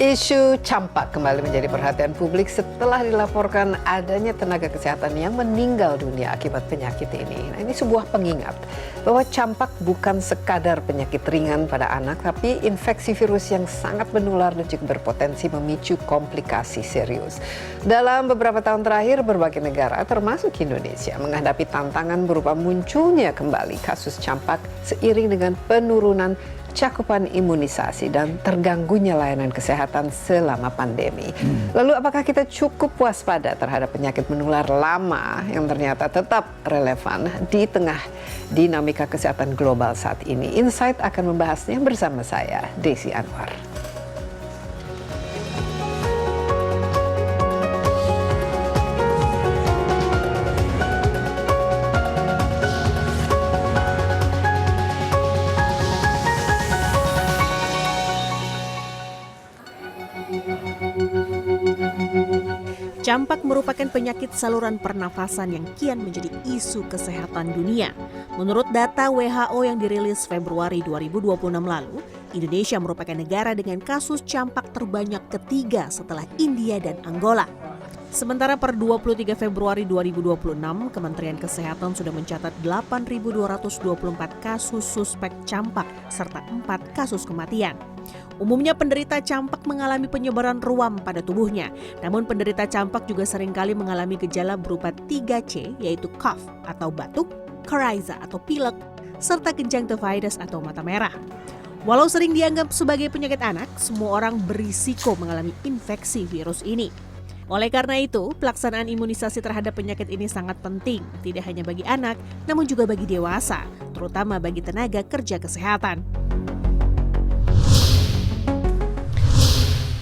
Isu campak kembali menjadi perhatian publik setelah dilaporkan adanya tenaga kesehatan yang meninggal dunia akibat penyakit ini. Nah, ini sebuah pengingat bahwa campak bukan sekadar penyakit ringan pada anak, tapi infeksi virus yang sangat menular dan juga berpotensi memicu komplikasi serius. Dalam beberapa tahun terakhir, berbagai negara, termasuk Indonesia, menghadapi tantangan berupa munculnya kembali kasus campak seiring dengan penurunan cakupan imunisasi dan terganggunya layanan kesehatan selama pandemi. Lalu apakah kita cukup waspada terhadap penyakit menular lama yang ternyata tetap relevan di tengah dinamika kesehatan global saat ini? Insight akan membahasnya bersama saya, Desi Anwar. Campak merupakan penyakit saluran pernafasan yang kian menjadi isu kesehatan dunia. Menurut data WHO yang dirilis Februari 2026 lalu, Indonesia merupakan negara dengan kasus campak terbanyak ketiga setelah India dan Angola. Sementara per 23 Februari 2026, Kementerian Kesehatan sudah mencatat 8.224 kasus suspek campak serta 4 kasus kematian. Umumnya penderita campak mengalami penyebaran ruam pada tubuhnya. Namun penderita campak juga seringkali mengalami gejala berupa 3C, yaitu cough atau batuk, coryza atau pilek, serta conjunctivitis atau mata merah. Walau sering dianggap sebagai penyakit anak, semua orang berisiko mengalami infeksi virus ini. Oleh karena itu, pelaksanaan imunisasi terhadap penyakit ini sangat penting, tidak hanya bagi anak, namun juga bagi dewasa, terutama bagi tenaga kerja kesehatan.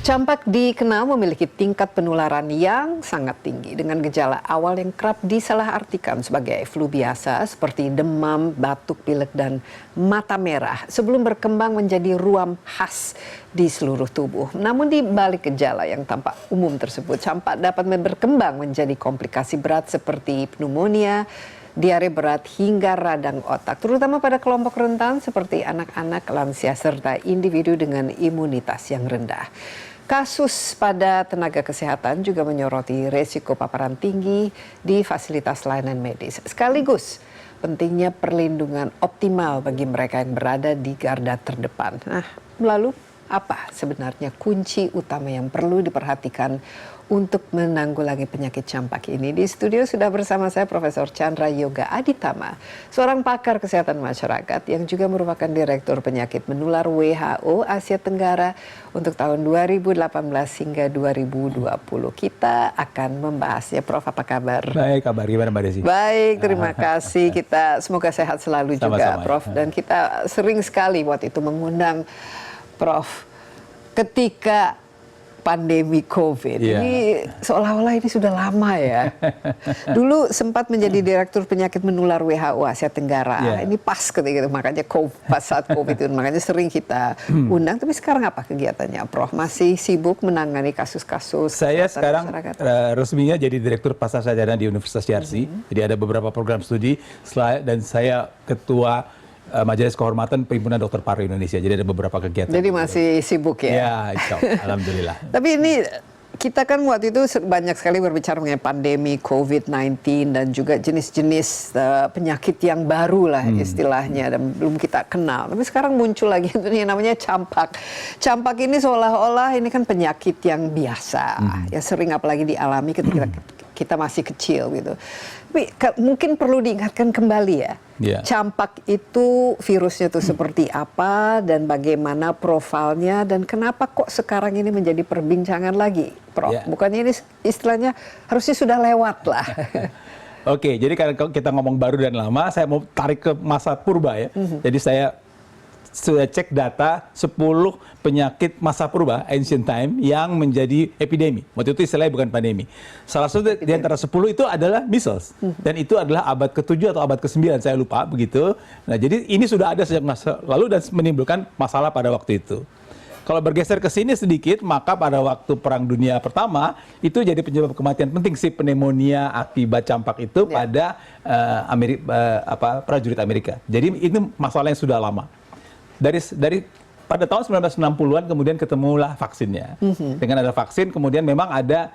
Campak dikenal memiliki tingkat penularan yang sangat tinggi dengan gejala awal yang kerap disalahartikan sebagai flu biasa seperti demam, batuk, pilek, dan mata merah sebelum berkembang menjadi ruam khas di seluruh tubuh. Namun di balik gejala yang tampak umum tersebut, campak dapat berkembang menjadi komplikasi berat seperti pneumonia, diare berat hingga radang otak, terutama pada kelompok rentan seperti anak-anak, lansia, serta individu dengan imunitas yang rendah. Kasus pada tenaga kesehatan juga menyoroti resiko paparan tinggi di fasilitas layanan medis. Sekaligus pentingnya perlindungan optimal bagi mereka yang berada di garda terdepan. Nah, lalu apa sebenarnya kunci utama yang perlu diperhatikan untuk menanggulangi penyakit campak ini? Di studio sudah bersama saya Profesor Chandra Yoga Aditama, seorang pakar kesehatan masyarakat yang juga merupakan Direktur Penyakit Menular WHO Asia Tenggara untuk tahun 2018 hingga 2020. Kita akan membahasnya. Prof, apa kabar? Baik, kabar gimana Mbak Desi? Baik, terima kasih. Kita semoga sehat selalu juga, Prof. Dan kita sering sekali waktu itu mengundang Prof ketika pandemi COVID. Ini seolah-olah ini sudah lama ya. Dulu sempat menjadi Direktur Penyakit Menular WHO Asia Tenggara. Ini pas ketika itu, makanya pas saat COVID itu, makanya sering kita undang. Tapi sekarang apa kegiatannya, Prof? Masih sibuk menangani kasus-kasus? Saya sekarang resminya jadi Direktur Pasar Sarjana di Universitas Yarsi. Jadi ada beberapa program studi dan saya Ketua Majelis Kehormatan Perhimpunan Dokter Paru Indonesia. Jadi ada beberapa kegiatan. Jadi masih sibuk ya? Ya, insya Allah. Alhamdulillah. Tapi ini kita kan waktu itu banyak sekali berbicara mengenai pandemi COVID-19 dan juga jenis-jenis penyakit yang baru lah istilahnya dan belum kita kenal. Tapi sekarang muncul lagi yang namanya campak. Campak ini seolah-olah ini kan penyakit yang biasa, ya sering apalagi dialami ketika kita masih kecil gitu. Tapi mungkin perlu diingatkan kembali ya. Campak itu virusnya tuh seperti apa dan bagaimana profilnya dan kenapa kok sekarang ini menjadi perbincangan lagi, Prof? Bukannya ini istilahnya harusnya sudah lewat lah. Oke, jadi kalau kita ngomong baru dan lama, saya mau tarik ke masa purba ya. Jadi saya sudah cek data 10 penyakit masa purba, ancient time, yang menjadi epidemi. Waktu itu istilahnya bukan pandemi. Salah satu di antara 10 itu adalah measles. Dan itu adalah abad ke-7 atau abad ke-9, saya lupa begitu. Nah, jadi ini sudah ada sejak masa lalu dan menimbulkan masalah pada waktu itu. Kalau bergeser ke sini sedikit, maka pada waktu Perang Dunia Pertama, itu jadi penyebab kematian penting sih pneumonia akibat campak itu pada prajurit Amerika. Jadi ini masalah yang sudah lama. Dari pada tahun 1960-an kemudian ketemulah vaksinnya. Dengan ada vaksin kemudian memang ada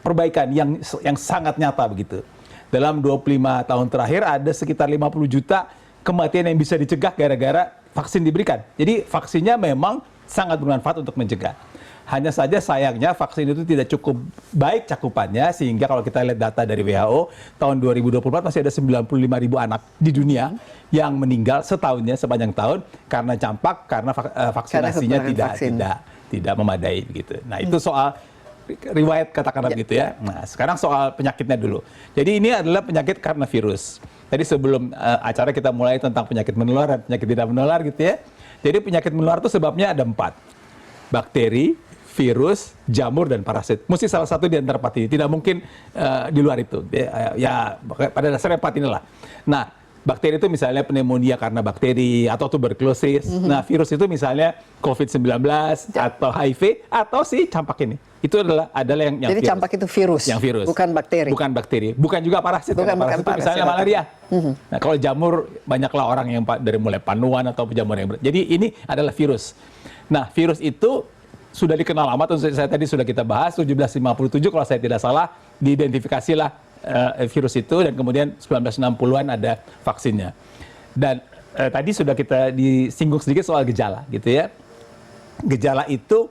perbaikan yang sangat nyata begitu. Dalam 25 tahun terakhir ada sekitar 50 juta kematian yang bisa dicegah gara-gara vaksin diberikan. Jadi vaksinnya memang sangat bermanfaat untuk mencegah. Hanya saja sayangnya vaksin itu tidak cukup baik cakupannya, sehingga kalau kita lihat data dari WHO, tahun 2024 masih ada 95.000 anak di dunia yang meninggal setahunnya, sepanjang tahun karena campak, karena vaksinasinya tidak memadai begitu. Nah, itu soal riwayat katakanlah begitu ya. Nah, sekarang soal penyakitnya dulu. Jadi ini adalah penyakit karena virus. Tadi sebelum acara kita mulai tentang penyakit menular dan penyakit tidak menular gitu ya. Jadi penyakit menular itu sebabnya ada 4. Bakteri, virus, jamur, dan parasit. Mesti salah satu di antara 4 ini. Tidak mungkin di luar itu. Ya, pada dasarnya 4 inilah. Nah, bakteri itu misalnya pneumonia karena bakteri atau tuberkulosis. Nah, virus itu misalnya COVID-19 atau HIV atau si campak ini. Itu adalah yang Jadi virus. campak itu virus, Yang virus. bukan bakteri. Bukan bakteri. Bukan juga parasit. Bukan Parasit itu parasit. misalnya malaria. Nah, kalau jamur banyaklah orang yang dari mulai panuan atau jamur yang jadi ini adalah virus. Nah, virus itu sudah dikenal lama, saya tadi sudah kita bahas, 1757 kalau saya tidak salah, diidentifikasilah virus itu, dan kemudian 1960-an ada vaksinnya. Dan tadi sudah kita disinggung sedikit soal gejala, gitu ya. Gejala itu,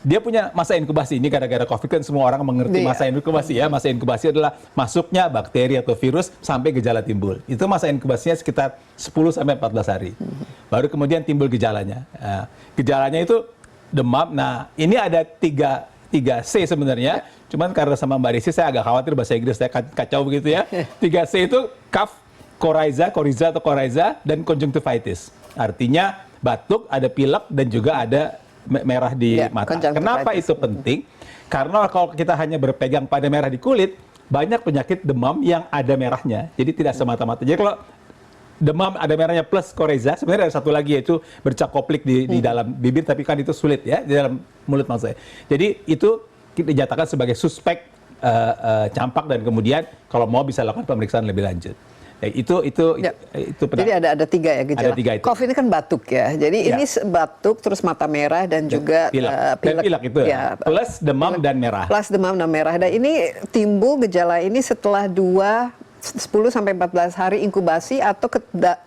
dia punya masa inkubasi. Ini gara-gara COVID kan semua orang mengerti masa inkubasi ya. Masa inkubasi adalah masuknya bakteri atau virus sampai gejala timbul. Itu masa inkubasinya sekitar 10-14 hari. Baru kemudian timbul gejalanya. Gejalanya itu demam. Nah, ini ada 3C sebenarnya. Cuman karena sama Mbak Desi saya agak khawatir bahasa Inggris saya kacau begitu ya. 3C itu cough, coryza, dan conjunctivitis. Artinya batuk, ada pilek, dan juga ada merah di mata. Kenapa itu penting? Karena kalau kita hanya berpegang pada merah di kulit, banyak penyakit demam yang ada merahnya. Jadi tidak semata-mata. Jadi kalau demam ada merahnya plus coryza, sebenarnya ada satu lagi yaitu bercak koplik di dalam bibir, tapi kan itu sulit ya di dalam mulut maksud saya. Jadi itu dinyatakan sebagai suspek campak, dan kemudian kalau mau bisa lakukan pemeriksaan lebih lanjut. Ya, itu Jadi ada 3 ya gejala. Ada 3 itu. COVID ini kan batuk ya. Jadi ini batuk, terus mata merah, dan juga pilek itu ya. Plus demam dan merah. Plus demam dan merah. Dan ini timbul gejala ini setelah 10-14 hari inkubasi atau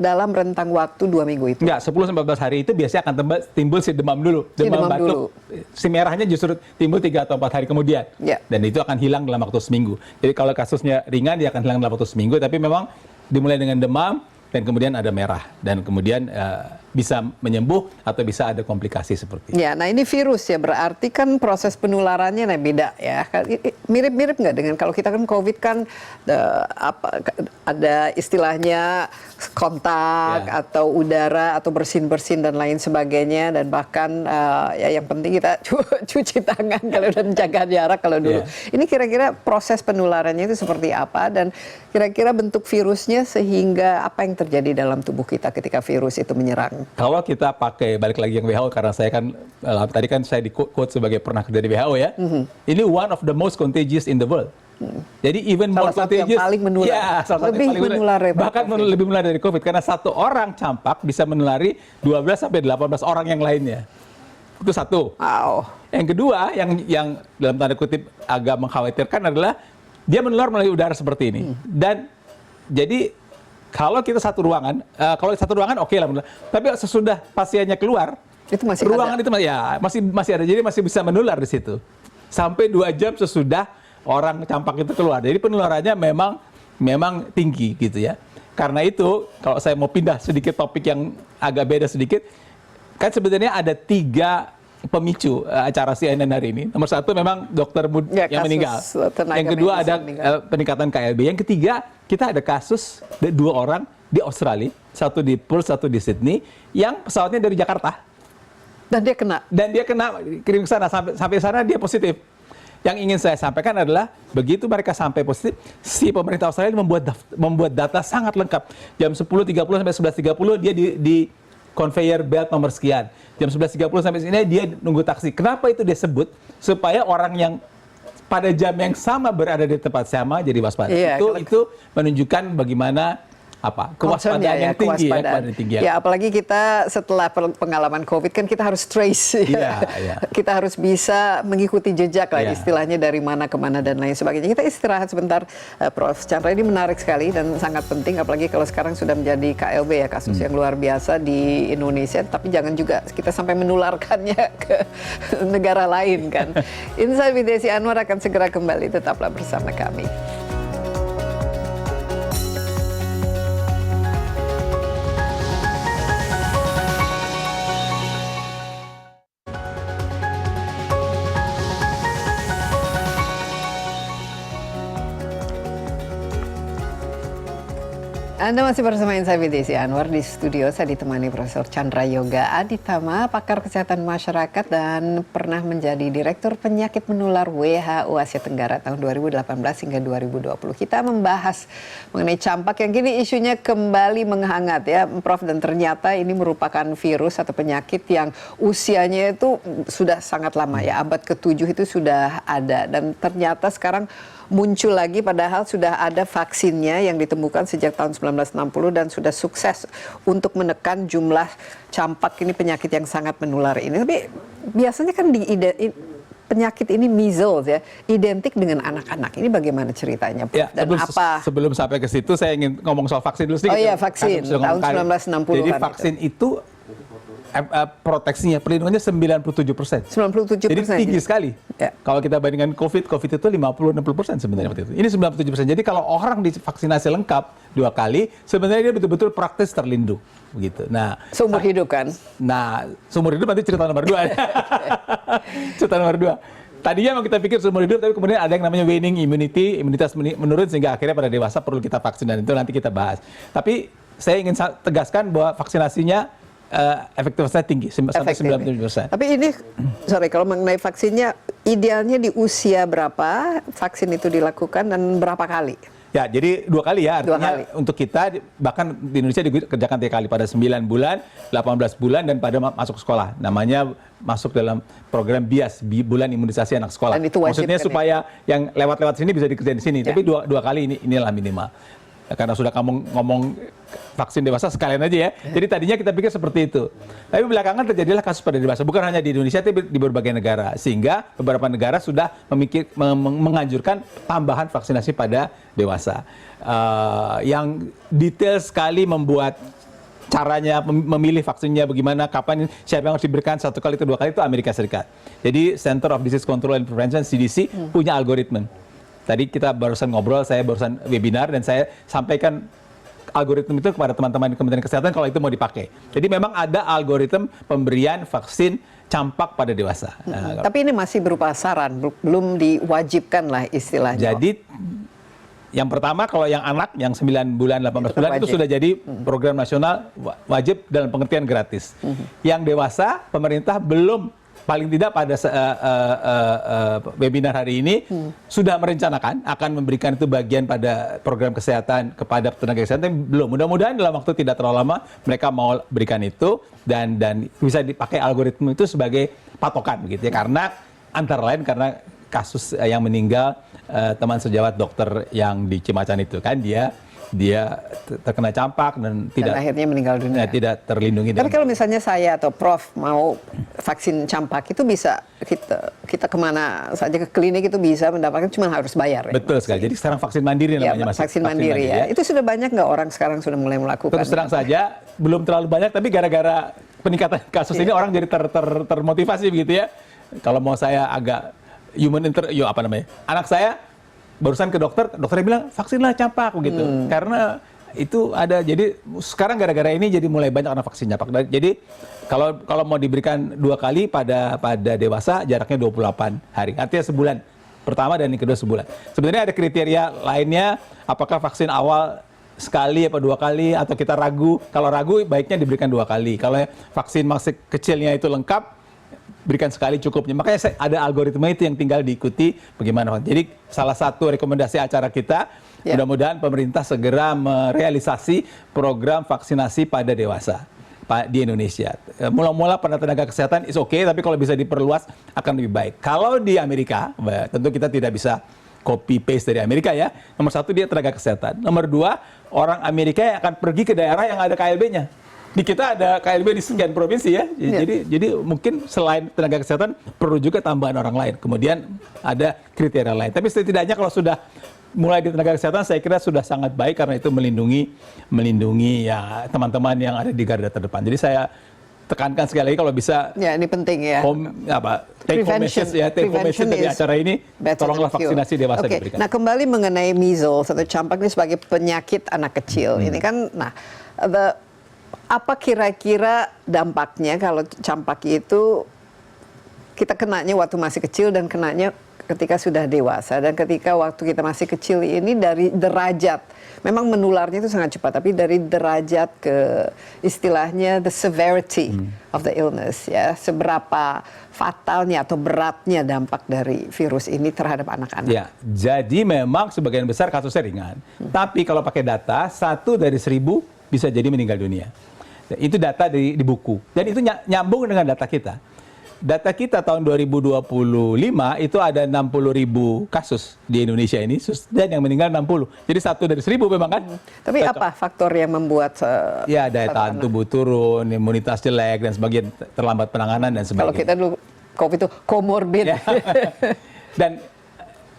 dalam rentang waktu 2 minggu itu? Enggak, 10-14 hari itu biasanya akan timbul si demam dulu. Demam batuk. Si merahnya justru timbul 3 atau 4 hari kemudian. Dan itu akan hilang dalam waktu seminggu. Jadi kalau kasusnya ringan, dia akan hilang dalam waktu seminggu. Tapi memang dimulai dengan demam, dan kemudian ada merah, dan kemudian bisa menyembuh atau bisa ada komplikasi seperti itu. Ya, nah ini virus ya, berarti kan proses penularannya beda ya. Mirip-mirip nggak dengan kalau kita kan COVID kan ada istilahnya kontak atau udara atau bersin-bersin dan lain sebagainya, dan bahkan ya yang penting kita cuci tangan kalau udah menjaga jarak kalau dulu. Ini kira-kira proses penularannya itu seperti apa, dan kira-kira bentuk virusnya sehingga apa yang terjadi dalam tubuh kita ketika virus itu menyerang? Kalau kita pakai, balik lagi yang WHO, karena saya kan tadi kan saya di quote sebagai pernah kerja di WHO ya. Ini one of the most contagious in the world. Jadi even more contagious. Yang paling menular. Ya, lebih menular. Bahkan lebih menular dari COVID, karena satu orang campak bisa menulari 12-18 orang yang lainnya. Itu satu. Wow. Yang kedua, yang dalam tanda kutip agak mengkhawatirkan adalah dia menular melalui udara seperti ini. Dan jadi kalau kita satu ruangan, oke lah, tapi sesudah pasiennya keluar, itu masih ruangan ada. itu masih ada, jadi masih bisa menular di situ. Sampai 2 jam sesudah orang campak itu keluar. Jadi penularannya memang tinggi gitu ya. Karena itu, kalau saya mau pindah sedikit topik yang agak beda sedikit, kan sebenarnya ada 3 pemicu acara CNN hari ini. Nomor 1 memang dokter yang meninggal. Yang kedua ada peningkatan KLB. Yang ketiga, kita ada kasus 2 orang di Australia, satu di Perth, satu di Sydney, yang pesawatnya dari Jakarta. Dan dia kena kirim ke sana, sampai sana dia positif. Yang ingin saya sampaikan adalah begitu mereka sampai positif, si pemerintah Australia membuat data sangat lengkap. Jam 10.30 sampai 11.30 dia di conveyor belt nomor sekian. Jam 11.30 sampai sini dia nunggu taksi. Kenapa itu dia sebut? Supaya orang yang pada jam yang sama berada di tempat sama jadi waspada. Itu menunjukkan bagaimana concern kewaspadaan yang tinggi kewaspadaan. Ya, apalagi kita setelah pengalaman COVID kan kita harus trace, kita harus bisa mengikuti jejak lah istilahnya dari mana ke mana dan lain sebagainya. Kita istirahat sebentar, Prof. Chandra, ini menarik sekali dan sangat penting, apalagi kalau sekarang sudah menjadi KLB ya, kasus yang luar biasa di Indonesia, tapi jangan juga kita sampai menularkannya ke negara lain kan. Insight with Desi Anwar akan segera kembali, tetaplah bersama kami. Anda masih bersama Insight with Desi Anwar. Di studio saya ditemani Profesor Chandra Yoga Aditama, pakar kesehatan masyarakat dan pernah menjadi Direktur Penyakit Menular WHO Asia Tenggara tahun 2018 hingga 2020. Kita membahas mengenai campak yang kini isunya kembali menghangat ya, Prof. Dan ternyata ini merupakan virus atau penyakit yang usianya itu sudah sangat lama ya, abad ke-7 itu sudah ada. Dan ternyata sekarang muncul lagi, padahal sudah ada vaksinnya yang ditemukan sejak tahun 1960 dan sudah sukses untuk menekan jumlah campak, ini penyakit yang sangat menular ini. Tapi biasanya kan penyakit ini measles ya, identik dengan anak-anak. Ini bagaimana ceritanya, Prof? Ya, dan sebelum sampai ke situ saya ingin ngomong soal vaksin dulu sedikit. Oh iya, vaksin tahun 1960-an. Jadi vaksin itu proteksinya, perlindungannya 97%. 97%. Jadi tinggi sekali. Ya. Kalau kita bandingkan COVID itu 50-60% sebenarnya waktu itu. Ini 97%. Jadi kalau orang divaksinasi lengkap 2 kali, sebenarnya dia betul-betul praktis terlindung. Begitu. Nah, seumur hidup kan? Nah, seumur hidup nanti cerita nomor 2. Cerita nomor 2. Tadinya memang kita pikir seumur hidup, tapi kemudian ada yang namanya waning immunity, imunitas menurun sehingga akhirnya pada dewasa perlu kita vaksin, dan itu nanti kita bahas. Tapi saya ingin tegaskan bahwa vaksinasinya efektivitasnya tinggi, sampai 97%. Tapi ini, kalau mengenai vaksinnya, idealnya di usia berapa vaksin itu dilakukan dan berapa kali? Ya, jadi 2 kali ya, artinya untuk kita, bahkan di Indonesia dikerjakan 3 kali, pada 9 bulan, 18 bulan, dan pada masuk sekolah. Namanya masuk dalam program BIAS, bulan imunisasi anak sekolah. Dan itu wajib, maksudnya kan, supaya yang lewat-lewat sini bisa dikerjain di sini, tapi 2 kali inilah minimal. Karena sudah kamu ngomong vaksin dewasa sekalian aja ya. Jadi tadinya kita pikir seperti itu. Tapi belakangan terjadilah kasus pada dewasa. Bukan hanya di Indonesia, tapi di berbagai negara. Sehingga beberapa negara sudah menganjurkan tambahan vaksinasi pada dewasa. Yang detail sekali membuat caranya memilih vaksinnya bagaimana, kapan, siapa yang harus diberikan, 1 kali atau 2 kali, itu Amerika Serikat. Jadi Center of Disease Control and Prevention, CDC, punya algoritma. Tadi kita barusan ngobrol, saya barusan webinar, dan saya sampaikan algoritma itu kepada teman-teman di Kementerian Kesehatan kalau itu mau dipakai. Jadi memang ada algoritma pemberian vaksin campak pada dewasa. Nah, tapi ini masih berupa saran, belum diwajibkan lah istilahnya. Jadi yang pertama, kalau yang anak, yang 9 bulan, 18 bulan, itu sudah jadi program nasional wajib dalam pengertian gratis. Yang dewasa, pemerintah belum, paling tidak pada webinar hari ini sudah merencanakan akan memberikan itu bagian pada program kesehatan kepada tenaga kesehatan. Belum, mudah-mudahan dalam waktu tidak terlalu lama mereka mau berikan itu, dan bisa dipakai algoritma itu sebagai patokan begitu ya, karena antara lain karena kasus yang meninggal teman sejawat dokter yang di Cimacan itu kan, dia terkena campak dan akhirnya meninggal dunia. Tidak terlindungi. Tapi kalau misalnya saya atau Prof mau vaksin campak, itu bisa kita kemana saja, ke klinik itu bisa mendapatkan, cuma harus bayar. Betul sekali. Jadi sekarang vaksin mandiri namanya, Mas. Vaksin mandiri ya. Itu sudah banyak nggak orang sekarang sudah mulai melakukan? Terus terang saja belum terlalu banyak, tapi gara-gara peningkatan kasus ini orang jadi termotivasi begitu ya. Kalau mau saya agak anak saya barusan ke dokternya bilang vaksinlah campak begitu. Karena itu ada, jadi sekarang gara-gara ini jadi mulai banyak anak vaksin campak. Jadi kalau mau diberikan 2 kali pada dewasa, jaraknya 28 hari. Artinya sebulan pertama dan yang kedua sebulan. Sebenarnya ada kriteria lainnya, apakah vaksin awal sekali apa 2 kali, atau kita ragu. Kalau ragu baiknya diberikan 2 kali. Kalau vaksin masih kecilnya itu lengkap, berikan sekali cukupnya. Makanya ada algoritma itu yang tinggal diikuti bagaimana. Jadi salah satu rekomendasi acara kita, mudah-mudahan pemerintah segera merealisasi program vaksinasi pada dewasa di Indonesia. Mula-mula pada tenaga kesehatan is okay, tapi kalau bisa diperluas akan lebih baik. Kalau di Amerika, tentu kita tidak bisa copy paste dari Amerika ya. Nomor satu dia tenaga kesehatan. Nomor dua, orang Amerika yang akan pergi ke daerah yang ada KLB-nya. Di kita ada KLB di sekian provinsi ya. Jadi mungkin selain tenaga kesehatan perlu juga tambahan orang lain. Kemudian ada kriteria lain. Tapi setidaknya kalau sudah mulai di tenaga kesehatan, saya kira sudah sangat baik karena itu melindungi ya teman-teman yang ada di garda terdepan. Jadi saya tekankan sekali lagi kalau bisa. Ya, ini penting ya. Take home message ya, take home message dari acara ini. Tolonglah vaksinasi dewasa diberikan. Nah, kembali mengenai measles atau campak ini sebagai penyakit anak kecil. Ini kan, apa kira-kira dampaknya kalau campak itu kita kenanya waktu masih kecil dan kenanya ketika sudah dewasa, dan ketika waktu kita masih kecil ini dari derajat, memang menularnya itu sangat cepat, tapi dari derajat ke istilahnya the severity of the illness, ya, seberapa fatalnya atau beratnya dampak dari virus ini terhadap anak-anak. Ya, jadi memang sebagian besar kasusnya ringan, tapi kalau pakai data 1 dari 1000 bisa jadi meninggal dunia. Itu data di buku, dan itu nyambung dengan data kita. Data kita tahun 2025 itu ada 60.000 kasus di Indonesia ini, dan yang meninggal 60. Jadi 1 dari 1000 memang kan. Tapi apa faktor yang membuat ya daya tahan tubuh turun, imunitas jelek dan sebagainya, terlambat penanganan dan sebagainya. Kalau kita dulu COVID itu komorbid. Ya. Dan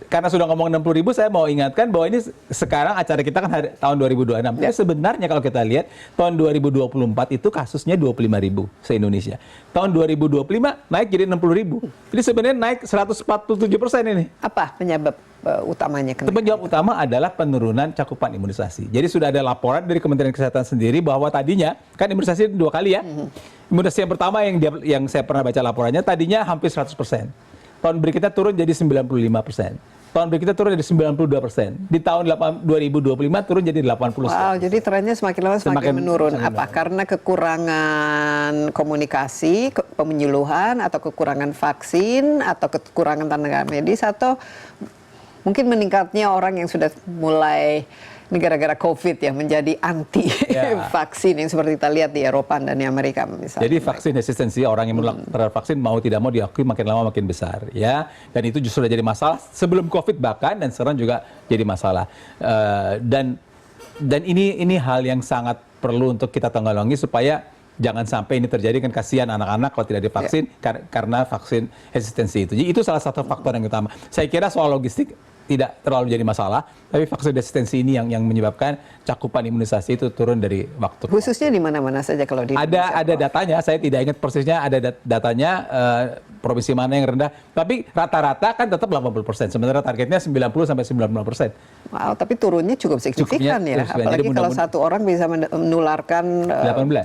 karena sudah ngomong 60.000, saya mau ingatkan bahwa ini sekarang acara kita kan tahun 2026. Tapi sebenarnya kalau kita lihat tahun 2024 itu kasusnya 25.000 se-Indonesia. Tahun 2025 naik jadi 60.000. Jadi sebenarnya naik 147% ini. Apa penyebab utamanya? Penyebab utama adalah penurunan cakupan imunisasi. Jadi sudah ada laporan dari Kementerian Kesehatan sendiri bahwa tadinya kan imunisasi 2 kali ya. Imunisasi yang pertama yang saya pernah baca laporannya tadinya hampir 100%. Tahun berikutnya turun jadi 95%. Tahun berikutnya turun jadi 92%. Di tahun 2025 turun jadi 80%. Wow, jadi trennya semakin lama semakin menurun. Apa? Karena kekurangan komunikasi, penyuluhan, atau kekurangan vaksin, atau kekurangan tenaga medis, atau mungkin meningkatnya orang yang sudah mulai gara-gara COVID ya menjadi anti vaksin yang seperti kita lihat di Eropa dan di Amerika misalnya. Jadi vaksin resistensi, orang yang menolak terhadap vaksin mau tidak mau diakui makin lama makin besar ya, dan itu justru sudah jadi masalah sebelum COVID bahkan, dan sekarang juga jadi masalah. Dan ini hal yang sangat perlu untuk kita tanggulangi supaya jangan sampai ini terjadi, kan kasihan anak-anak kalau tidak divaksin karena vaksin resistensi itu. Jadi itu salah satu faktor yang utama. Saya kira soal logistik tidak terlalu jadi masalah, tapi vaksin resistensi ini yang menyebabkan cakupan imunisasi itu turun dari waktu. Khususnya di mana-mana saja kalau di ada datanya, saya tidak ingat persisnya, ada datanya provinsi mana yang rendah, tapi rata-rata kan tetap 80%, sementara targetnya 90 sampai 90%. Wow, tapi turunnya cukup signifikan ya, apalagi kalau satu orang bisa menularkan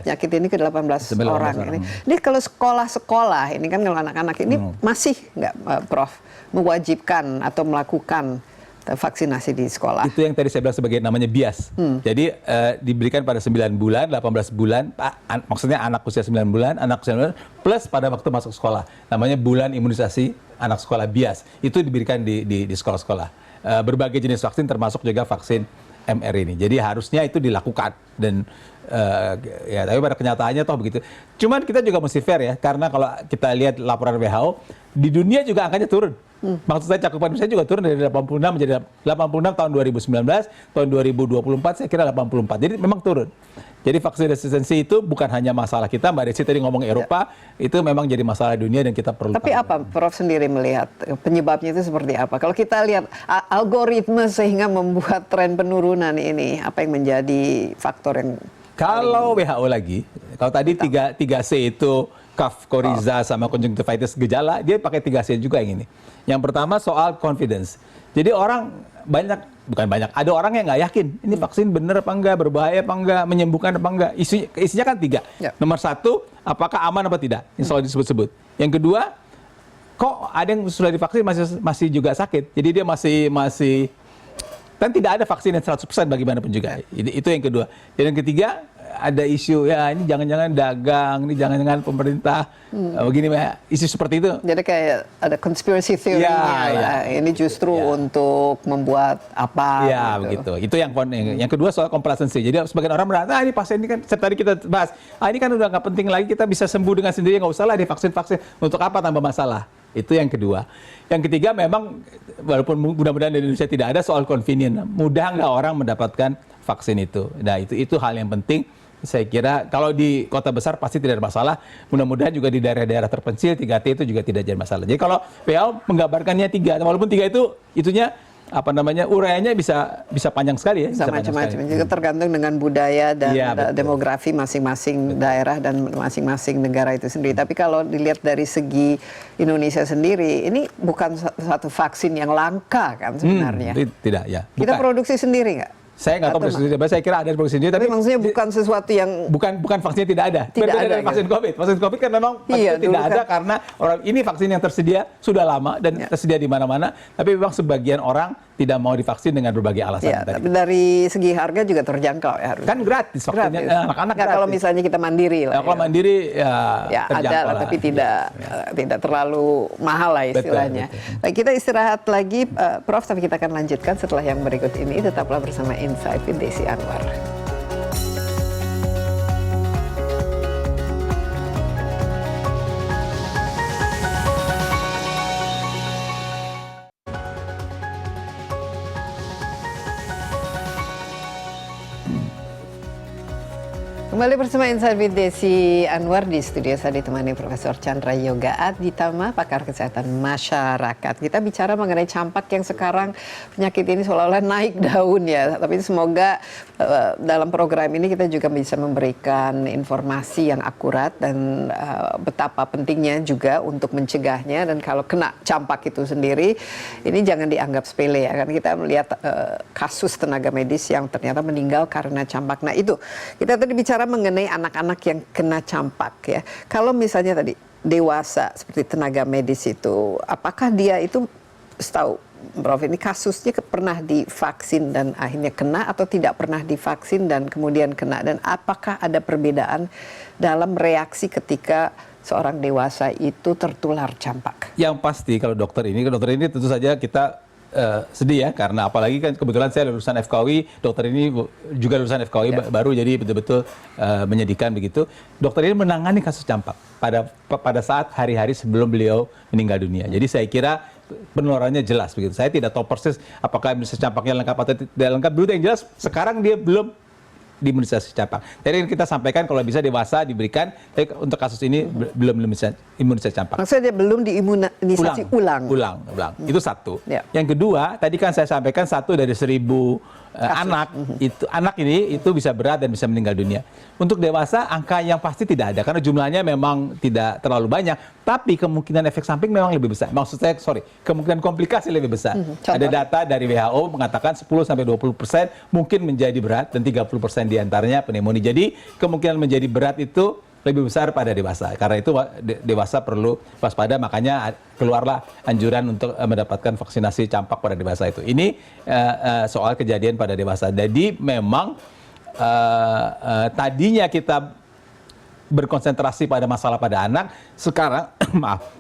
penyakit ini ke 18 orang. Ini kalau sekolah-sekolah, ini kan kalau anak-anak ini masih nggak, Prof, mewajibkan atau melakukan vaksinasi di sekolah? Itu yang tadi saya bilang sebagai namanya bias. Jadi diberikan pada 9 bulan, 18 bulan, maksudnya anak usia 9 bulan, anak usia 9 bulan, plus pada waktu masuk sekolah. Namanya bulan imunisasi anak sekolah bias. Itu diberikan di sekolah-sekolah. Berbagai jenis vaksin termasuk juga vaksin MR ini. Jadi harusnya itu dilakukan, dan ya tapi pada kenyataannya toh begitu. Cuman kita juga mesti fair ya, karena kalau kita lihat laporan WHO, di dunia juga angkanya turun. Maksud saya cakupan Indonesia juga turun dari 86 menjadi 86 tahun 2019, tahun 2024 saya kira 84. Jadi memang turun. Jadi vaksin resistensi itu bukan hanya masalah kita, Mbak Desi tadi ngomong Eropa, itu memang jadi masalah dunia dan kita perlu. Tapi apa Prof sendiri melihat penyebabnya itu seperti apa? Kalau kita lihat algoritma sehingga membuat tren penurunan ini, apa yang menjadi faktor yang kalau WHO lagi, kalau tadi 3C itu cough, coryza, sama conjunctivitis gejala, dia pakai 3C juga yang ini. Yang pertama soal confidence. Jadi orang ada orang yang nggak yakin ini vaksin benar apa enggak, berbahaya apa enggak, menyembuhkan apa enggak. Isinya kan 3. Nomor 1, apakah aman apa tidak? Ini selalu disebut-sebut. Yang kedua, kok ada yang sudah divaksin masih juga sakit. Jadi dia masih dan tidak ada vaksin yang 100% bagaimanapun juga. Itu yang kedua. Dan yang ketiga, ada isu ya ini jangan-jangan dagang, ini jangan-jangan pemerintah begini, isu seperti itu. Jadi kayak ada conspiracy theory-nya. Ini justru untuk membuat apa begitu. Itu yang kedua soal complacency. Jadi sebagian orang merasa ini pasien ini kan tadi kita bahas, ini kan udah nggak penting lagi, kita bisa sembuh dengan sendiri, nggak usah lah divaksin-vaksin. Untuk apa tambah masalah? Itu yang kedua. Yang ketiga memang walaupun mudah-mudahan di Indonesia tidak ada soal convenient, mudah nggak orang mendapatkan vaksin itu. Nah itu hal yang penting. Saya kira kalau di kota besar pasti tidak ada masalah. Mudah-mudahan juga di daerah-daerah terpencil 3T itu juga tidak jadi masalah. Jadi kalau WHO menggambarkannya 3, walaupun 3 itunya uraiannya bisa panjang sekali ya. Bisa macam-macam. Juga tergantung dengan budaya dan demografi masing-masing daerah dan masing-masing negara itu sendiri. Tapi kalau dilihat dari segi Indonesia sendiri, ini bukan satu vaksin yang langka kan sebenarnya. Tidak ya. Bukan. Kita produksi sendiri nggak? Saya nggak tahu produksi sendiri, saya kira ada produksi sendiri. Tapi maksudnya bukan sesuatu yang... Bukan vaksinnya tidak ada. Tidak ada dari vaksin COVID. Vaksin COVID kan memang tidak ada karena ini vaksin yang tersedia sudah lama dan tersedia di mana-mana. Tapi memang sebagian orang tidak mau divaksin dengan berbagai alasan. Tapi dari segi harga juga terjangkau ya harusnya. Kan gratis vaksinnya, anak-anak gratis. Kalau misalnya kita mandiri lah. Kalau mandiri ya ada lah, tapi tidak terlalu mahal lah istilahnya. Betul. Baik, kita istirahat lagi, Prof. Tapi kita akan lanjutkan setelah yang berikut ini. Tetaplah bersama Insight with Desi Anwar. Kembali bersama Insight with Desi Anwar. Di studio saya ditemani Profesor Chandra Yoga Aditama, pakar kesehatan masyarakat. Kita bicara mengenai campak yang sekarang penyakit ini seolah-olah naik daun ya. Tapi semoga dalam program ini kita juga bisa memberikan informasi yang akurat dan betapa pentingnya juga untuk mencegahnya. Dan kalau kena campak itu sendiri, ini jangan dianggap sepele ya. Karena kita melihat kasus tenaga medis yang ternyata meninggal karena campak. Nah itu, kita tadi bicara mengenai anak-anak yang kena campak ya. Kalau misalnya tadi dewasa seperti tenaga medis itu, apakah dia itu, setahu Prof ini kasusnya pernah divaksin dan akhirnya kena atau tidak pernah divaksin dan kemudian kena, dan apakah ada perbedaan dalam reaksi ketika seorang dewasa itu tertular campak? Yang pasti kalau dokter ini tentu saja kita sedih ya, karena apalagi kan kebetulan saya lulusan FKUI, dokter ini juga lulusan FKUI baru, jadi betul-betul menyedihkan begitu. Dokter ini menangani kasus campak pada saat hari-hari sebelum beliau meninggal dunia. Jadi saya kira penularannya jelas begitu. Saya tidak tahu persis apakah imunisasi campaknya lengkap atau tidak lengkap. Dulu yang jelas sekarang dia belum diimunisasi campak. Tadi kita sampaikan kalau bisa dewasa diberikan, tapi untuk kasus ini belum imunisasi campak. Maksudnya dia belum diimunisasi ulang. Itu satu. Yang kedua, tadi kan saya sampaikan 1 dari 1000 anak ini itu bisa berat dan bisa meninggal dunia. Untuk dewasa angka yang pasti tidak ada karena jumlahnya memang tidak terlalu banyak, tapi kemungkinan efek samping memang lebih besar. Maksud saya kemungkinan komplikasi lebih besar. Ada data dari WHO mengatakan 10-20% mungkin menjadi berat dan 30% diantaranya pneumonia. Jadi kemungkinan menjadi berat itu lebih besar pada dewasa. Karena itu dewasa perlu waspada, makanya keluarlah anjuran untuk mendapatkan vaksinasi campak pada dewasa itu. Ini soal kejadian pada dewasa. Jadi memang tadinya kita berkonsentrasi pada masalah pada anak,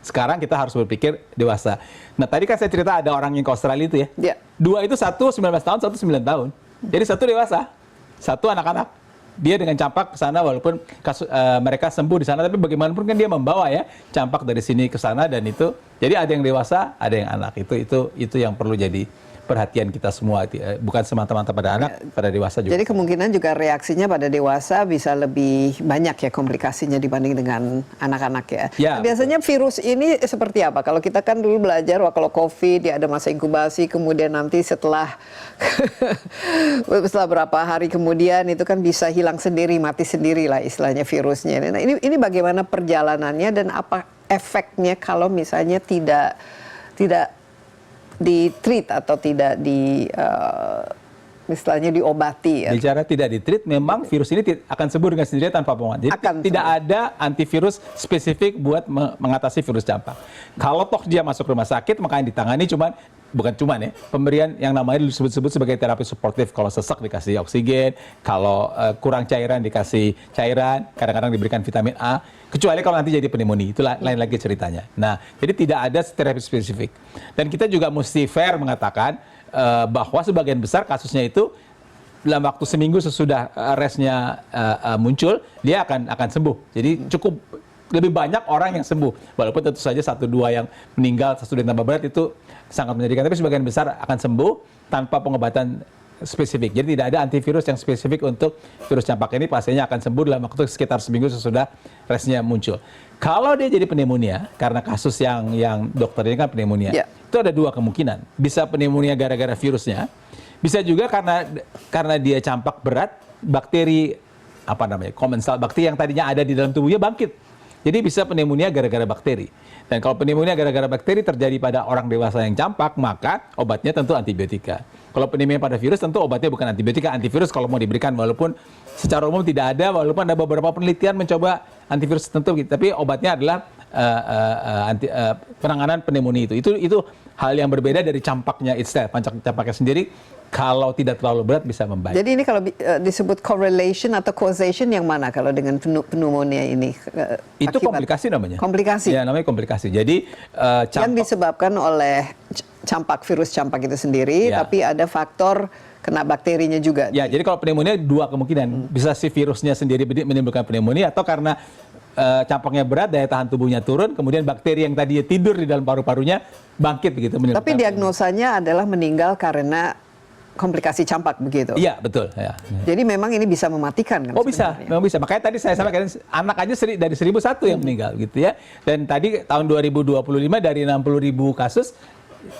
sekarang kita harus berpikir dewasa. Nah tadi kan saya cerita ada orang yang ke Australia itu ya. 2 itu 1 19 tahun, 1 9 tahun. Jadi 1 dewasa, 1 anak-anak. Dia dengan campak ke sana walaupun mereka sembuh di sana, tapi bagaimanapun kan dia membawa ya campak dari sini ke sana, dan itu jadi ada yang dewasa, ada yang anak. Itu yang perlu jadi perhatian kita semua, bukan semata-mata pada anak, pada dewasa juga. Jadi kemungkinan juga reaksinya pada dewasa bisa lebih banyak ya komplikasinya dibanding dengan anak-anak ya. Nah, biasanya virus ini seperti apa? Kalau kita kan dulu belajar, kalau COVID ya ada masa inkubasi, kemudian nanti setelah berapa hari kemudian itu kan bisa hilang sendiri, mati sendiri lah istilahnya virusnya. Nah, ini bagaimana perjalanannya dan apa efeknya kalau misalnya tidak di-treat atau tidak misalnya diobati ya. Bicara tidak di-treat, memang virus ini akan sembuh dengan sendirinya tanpa pengobat. Jadi tidak ada antivirus spesifik buat mengatasi virus campak. Kalau toh dia masuk rumah sakit, maka yang ditangani pemberian yang namanya disebut-sebut sebagai terapi suportif. Kalau sesak dikasih oksigen, kalau kurang cairan dikasih cairan, kadang-kadang diberikan vitamin A. Kecuali kalau nanti jadi pneumonia, itu lain lagi ceritanya. Nah, jadi tidak ada terapi spesifik. Dan kita juga mesti fair mengatakan bahwa sebagian besar kasusnya itu dalam waktu seminggu sesudah resnya muncul, dia akan sembuh. Jadi cukup lebih banyak orang yang sembuh. Walaupun tentu saja 1-2 yang meninggal sesudah tambah berat itu sangat menyedihkan. Tapi sebagian besar akan sembuh tanpa pengobatan spesifik. Jadi tidak ada antivirus yang spesifik untuk virus campak ini. Pasiennya akan sembuh dalam waktu sekitar seminggu sesudah resnya muncul. Kalau dia jadi pneumonia, karena kasus yang dokter ini kan pneumonia, itu ada 2 kemungkinan. Bisa pneumonia gara-gara virusnya, bisa juga karena dia campak berat, bakteri komensal, bakteri yang tadinya ada di dalam tubuhnya bangkit. Jadi bisa pneumonia gara-gara bakteri. Dan kalau pneumonia gara-gara bakteri terjadi pada orang dewasa yang campak, maka obatnya tentu antibiotika. Kalau pneumonia pada virus tentu obatnya bukan antibiotika, antivirus kalau mau diberikan, walaupun secara umum tidak ada, walaupun ada beberapa penelitian mencoba antivirus tentu, tapi obatnya adalah penanganan pneumonia itu. Itu hal yang berbeda dari campaknya itself. Campaknya sendiri kalau tidak terlalu berat bisa membaik. Jadi ini kalau disebut correlation atau causation yang mana kalau dengan pneumonia ini? Itu komplikasi namanya. Komplikasi? Ya, namanya komplikasi. Jadi yang disebabkan oleh virus campak itu sendiri, tapi ada faktor kena bakterinya juga. Ya, jadi kalau pneumonia 2 kemungkinan. Bisa si virusnya sendiri menimbulkan pneumonia, atau karena campaknya berat, daya tahan tubuhnya turun, kemudian bakteri yang tadinya tidur di dalam paru-parunya bangkit begitu. Tapi diagnosanya adalah meninggal karena komplikasi campak begitu. Iya, betul. Ya. Jadi memang ini bisa mematikan kan? Oh bisa, memang bisa. Makanya tadi saya sampaikan anak aja dari 1.001 yang meninggal gitu ya. Dan tadi tahun 2025 dari 60.000 kasus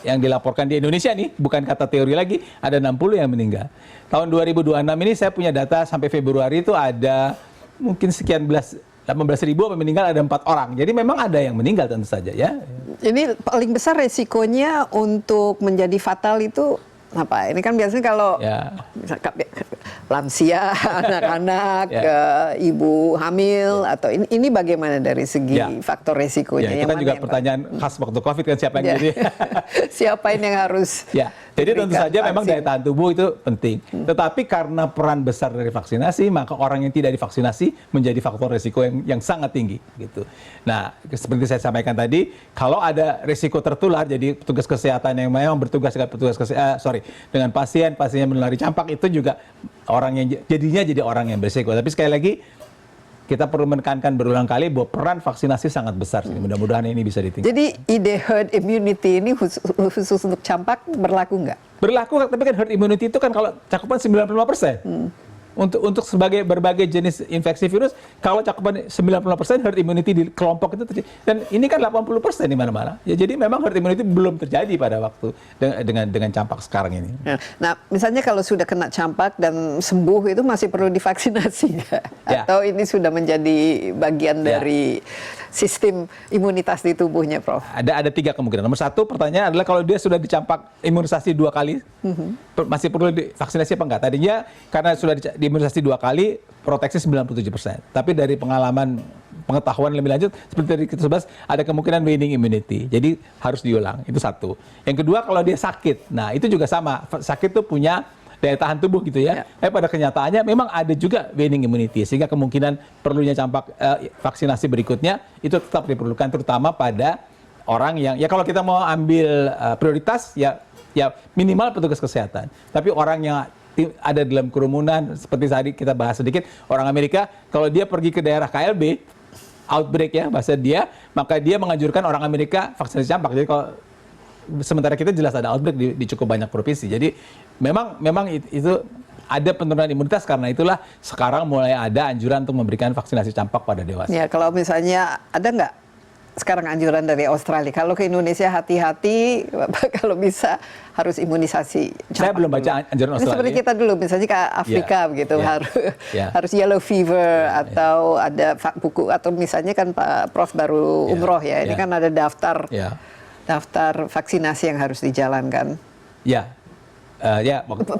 yang dilaporkan di Indonesia nih, bukan kata teori lagi, ada 60 yang meninggal. Tahun 2026 ini saya punya data sampai Februari itu ada mungkin 18.000 yang meninggal, ada 4 orang. Jadi memang ada yang meninggal tentu saja ya. Ini paling besar resikonya untuk menjadi fatal itu apa? Ini kan biasanya kalau lansia, anak-anak, ibu hamil, atau ini bagaimana dari segi faktor resikonya? Itu kan juga pertanyaan khas waktu COVID kan, siapa yang jadi? Siapa yang harus? Jadi tentu saja memang daya tahan tubuh itu penting. Tetapi karena peran besar dari vaksinasi, maka orang yang tidak divaksinasi menjadi faktor resiko yang sangat tinggi gitu. Nah, seperti saya sampaikan tadi, kalau ada resiko tertular, jadi petugas kesehatan yang memang bertugas dengan pasien yang menulari campak, itu juga orang yang jadi orang yang berisiko. Tapi sekali lagi kita perlu menekankan berulang kali bahwa peran vaksinasi sangat besar. Mudah-mudahan ini bisa ditingkatkan. Jadi ide herd immunity ini khusus untuk campak berlaku nggak? Berlaku, tapi kan herd immunity itu kan kalau cakupan 95%. Untuk sebagai berbagai jenis infeksi virus, kalau cakupan 95% herd immunity di kelompok itu terjadi. Dan ini kan 80% di mana-mana. Ya, jadi memang herd immunity belum terjadi pada waktu dengan campak sekarang ini. Nah, misalnya kalau sudah kena campak dan sembuh itu masih perlu divaksinasi nggak? Atau ini sudah menjadi bagian dari sistem imunitas di tubuhnya, Prof? Ada 3 kemungkinan. Nomor 1, pertanyaan adalah kalau dia sudah dicampak imunisasi 2 kali, masih perlu divaksinasi apa enggak? Tadinya karena sudah diimunisasi 2 kali, proteksi 97%. Tapi dari pengetahuan lebih lanjut, seperti tadi kita bahas, ada kemungkinan waning immunity. Jadi harus diulang. Itu 1. Yang kedua, kalau dia sakit. Nah, itu juga sama. Sakit itu punya daya tahan tubuh gitu ya. Tapi pada kenyataannya memang ada juga waning immunity, sehingga kemungkinan perlunya campak vaksinasi berikutnya itu tetap diperlukan, terutama pada orang yang kalau kita mau ambil prioritas ya minimal petugas kesehatan. Tapi orang yang ada dalam kerumunan, seperti tadi kita bahas sedikit, orang Amerika kalau dia pergi ke daerah KLB outbreak ya bahasa dia, maka dia menganjurkan orang Amerika vaksinasi campak. Jadi kalau sementara kita jelas ada outbreak di cukup banyak provinsi. Jadi memang itu ada penurunan imunitas, karena itulah sekarang mulai ada anjuran untuk memberikan vaksinasi campak pada dewasa. Ya, kalau misalnya ada nggak sekarang anjuran dari Australia, kalau ke Indonesia hati-hati, kalau bisa harus imunisasi campak. Saya belum baca anjuran Australia. Seperti kita dulu, misalnya ke Afrika begitu, harus yellow fever, atau ada buku, atau misalnya kan Pak Prof baru umroh ya, ini kan ada daftar vaksinasi yang harus dijalankan.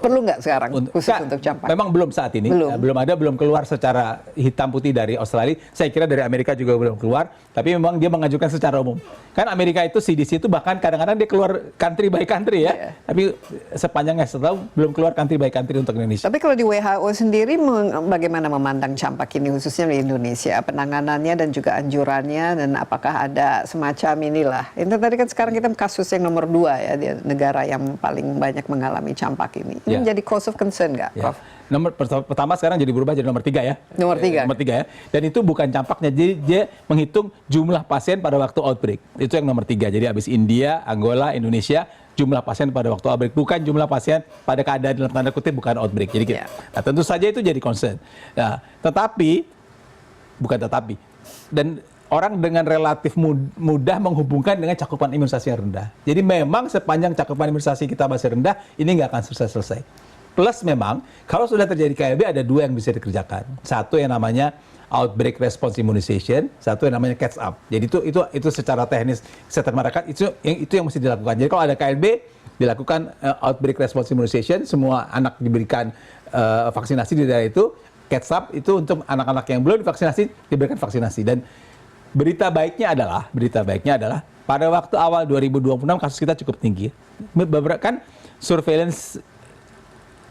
Perlu nggak sekarang khusus untuk campak? Memang belum saat ini. Belum keluar secara hitam putih dari Australia. Saya kira dari Amerika juga belum keluar. Tapi memang dia mengajukan secara umum. Kan Amerika itu CDC itu bahkan kadang-kadang dia keluar country by country ya. Tapi sepanjang yang saya tahu belum keluar country by country untuk Indonesia. Tapi kalau di WHO sendiri bagaimana memandang campak ini khususnya di Indonesia, penanganannya dan juga anjurannya, dan apakah ada semacam inilah. Itu tadi kan sekarang kita kasus yang nomor 2 ya, di negara yang paling banyak mengalami mengalami campak ini. Ini Ya. menjadi cause of concern nggak, Ya. Prof? Pertama sekarang jadi berubah jadi nomor 3 ya. Nomor 3. Nomor 3 ya. Dan itu bukan campaknya, jadi dia menghitung jumlah pasien pada waktu outbreak. Itu yang nomor 3. Jadi habis India, Angola, Indonesia, jumlah pasien pada waktu outbreak, bukan jumlah pasien pada keadaan dalam tanda kutip bukan outbreak. Jadi Ya. nah, tentu saja itu jadi concern. Nah, tetapi dan orang dengan relatif mudah menghubungkan dengan cakupan imunisasi yang rendah. Jadi memang sepanjang cakupan imunisasi kita masih rendah, ini nggak akan selesai. Plus memang, kalau sudah terjadi KLB ada 2 yang bisa dikerjakan. Satu yang namanya outbreak response immunization, satu yang namanya catch up. Jadi itu secara teknis kesehatan masyarakat itu yang mesti dilakukan. Jadi kalau ada KLB, dilakukan outbreak response immunization, semua anak diberikan vaksinasi di daerah itu. Catch up itu untuk anak-anak yang belum divaksinasi diberikan vaksinasi. Dan berita baiknya adalah pada waktu awal 2026 kasus kita cukup tinggi. Beberapa kan surveillance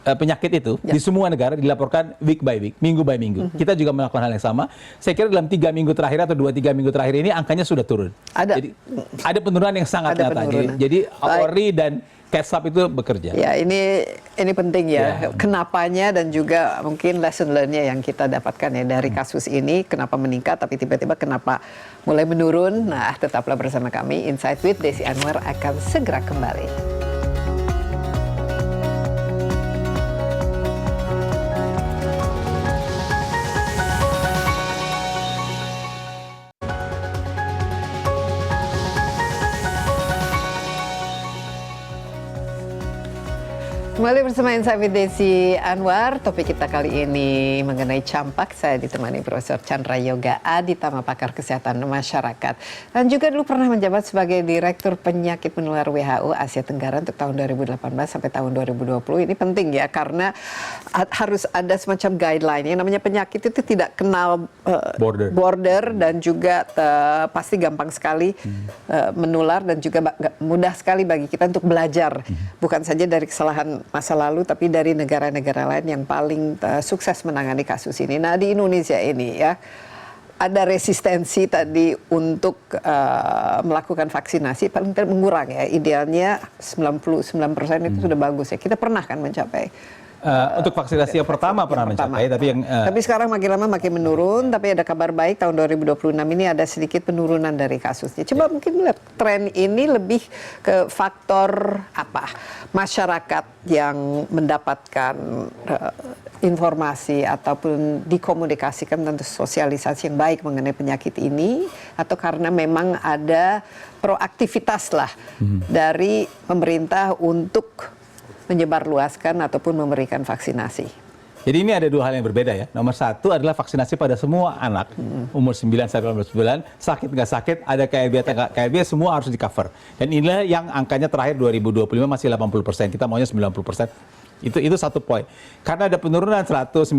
penyakit itu di semua negara dilaporkan week by week, minggu by minggu. Kita juga melakukan hal yang sama. Saya kira dalam 3 minggu terakhir atau 2-3 minggu terakhir ini angkanya sudah turun. Jadi ada penurunan yang sangat nyata. Jadi ORI dan Catch-up itu bekerja. Ya, ini penting ya. Kenapanya dan juga mungkin lesson learn-nya yang kita dapatkan ya dari kasus ini, kenapa meningkat tapi tiba-tiba kenapa mulai menurun. Nah, tetaplah bersama kami. Insight with Desi Anwar akan segera kembali. Kembali bersama Insight with Desi Anwar. Topik kita kali ini mengenai campak. Saya ditemani Profesor Chandra Yoga Aditama, pakar kesehatan masyarakat. Dan juga dulu pernah menjabat sebagai Direktur Penyakit Menular WHO Asia Tenggara untuk tahun 2018 sampai tahun 2020. Ini penting ya, karena harus ada semacam guideline. Yang namanya penyakit itu tidak kenal border dan juga pasti gampang sekali menular dan juga mudah sekali bagi kita untuk belajar. Bukan saja dari kesalahan masa lalu, tapi dari negara-negara lain yang paling sukses menangani kasus ini. Nah, di Indonesia ini ya, ada resistensi tadi untuk melakukan vaksinasi, paling tidak mengurang ya. Idealnya 99% itu sudah bagus ya. Kita pernah kan mencapai. Untuk vaksinasi yang pertama pernah mencapai, tapi sekarang makin lama makin menurun. Tapi ada kabar baik, tahun 2026 ini ada sedikit penurunan dari kasusnya. Coba mungkin lihat tren ini lebih ke faktor apa? Masyarakat yang mendapatkan informasi ataupun dikomunikasikan tentang sosialisasi yang baik mengenai penyakit ini, atau karena memang ada proaktivitas lah dari pemerintah untuk menyebarluaskan ataupun memberikan vaksinasi. Jadi ini ada 2 hal yang berbeda ya. Nomor 1 adalah vaksinasi pada semua anak umur 9 sampai 18 bulan, sakit nggak sakit, ada KLB atau nggak KLB, semua harus di cover. Dan inilah yang angkanya terakhir 2025 masih 80%, kita maunya 90%. Itu satu poin. Karena ada penurunan 190-80,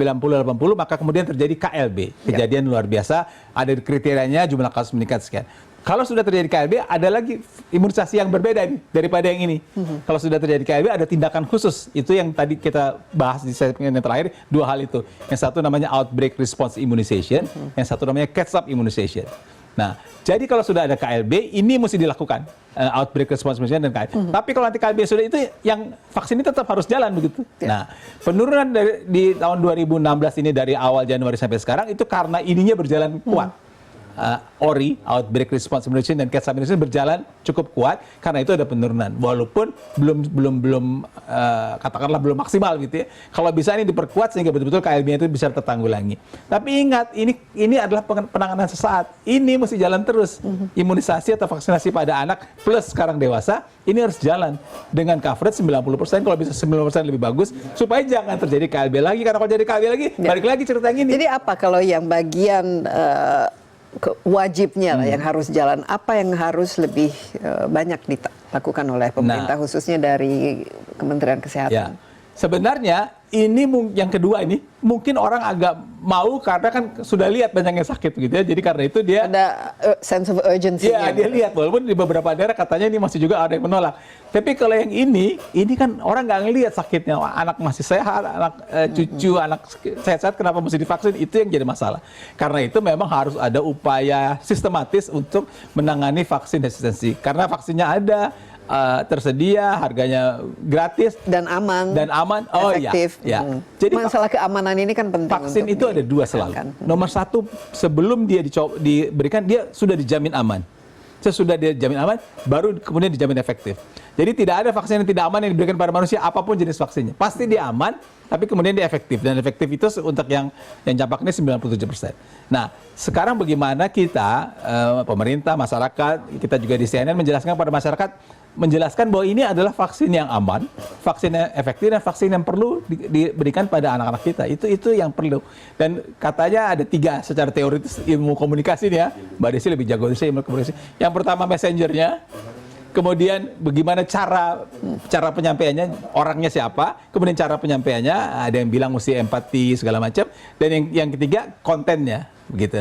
maka kemudian terjadi KLB, kejadian luar biasa, ada kriterianya, jumlah kasus meningkat sekian. Kalau sudah terjadi KLB, ada lagi imunisasi yang berbeda nih daripada yang ini. Kalau sudah terjadi KLB, ada tindakan khusus. Itu yang tadi kita bahas di segmen yang terakhir, 2 hal itu. Yang satu namanya outbreak response immunization, yang satu namanya catch-up immunization. Nah, jadi kalau sudah ada KLB, ini mesti dilakukan. Outbreak response immunization dan KLB. Tapi kalau nanti KLB sudah itu, yang vaksin ini tetap harus jalan begitu. Nah, penurunan di tahun 2016 ini dari awal Januari sampai sekarang, itu karena ininya berjalan kuat. ORI, Outbreak Response Immunization, dan Catch-up Immunization berjalan cukup kuat, karena itu ada penurunan. Walaupun belum katakanlah belum maksimal gitu ya. Kalau bisa ini diperkuat sehingga betul-betul KLB itu bisa tertanggulangi. Tapi ingat, ini adalah penanganan sesaat. Ini mesti jalan terus. Imunisasi atau vaksinasi pada anak plus sekarang dewasa, ini harus jalan dengan coverage 90%, kalau bisa 90% lebih bagus, supaya jangan terjadi KLB lagi. Karena kalau jadi KLB lagi, balik lagi cerita yang ini. Jadi apa kalau yang bagian wajibnya lah yang harus jalan, apa yang harus lebih banyak dilakukan oleh pemerintah, khususnya dari Kementerian Kesehatan? Ya. Sebenarnya ini yang kedua ini mungkin orang agak mau karena kan sudah lihat banyak yang sakit gitu ya. Jadi karena itu dia ada sense of urgency. Iya, dia lihat, walaupun di beberapa daerah katanya ini masih juga ada yang menolak. Tapi kalau yang ini kan orang nggak ngelihat sakitnya. Anak masih sehat, anak cucu, anak sehat-sehat, kenapa mesti divaksin? Itu yang jadi masalah. Karena itu memang harus ada upaya sistematis untuk menangani vaksin resistensi. Karena vaksinnya tersedia, harganya gratis dan aman. Oh efektif. ya. Jadi masalah keamanan ini kan penting. Vaksin itu ada dua selalu. Nomor satu, sebelum dia diberikan, dia sudah dijamin aman. Sesudah dia dijamin aman, baru kemudian dijamin efektif. Jadi tidak ada vaksin yang tidak aman yang diberikan pada manusia, apapun jenis vaksinnya. Pasti dia aman, tapi kemudian dia efektif. Dan efektif itu untuk yang campak ini 97%. Nah, sekarang bagaimana kita, pemerintah, masyarakat, kita juga di CNN menjelaskan kepada masyarakat, menjelaskan bahwa ini adalah vaksin yang aman, vaksin yang efektif, dan vaksin yang perlu diberikan pada anak-anak kita. Itu yang perlu. Dan katanya ada 3 secara teoritis ilmu komunikasi nih ya. Mbak Desi lebih jago dari saya ilmu komunikasi. Yang pertama messengernya, kemudian bagaimana cara penyampaiannya, orangnya siapa, kemudian cara penyampaiannya, ada yang bilang mesti empati segala macam, dan yang ketiga kontennya, begitu.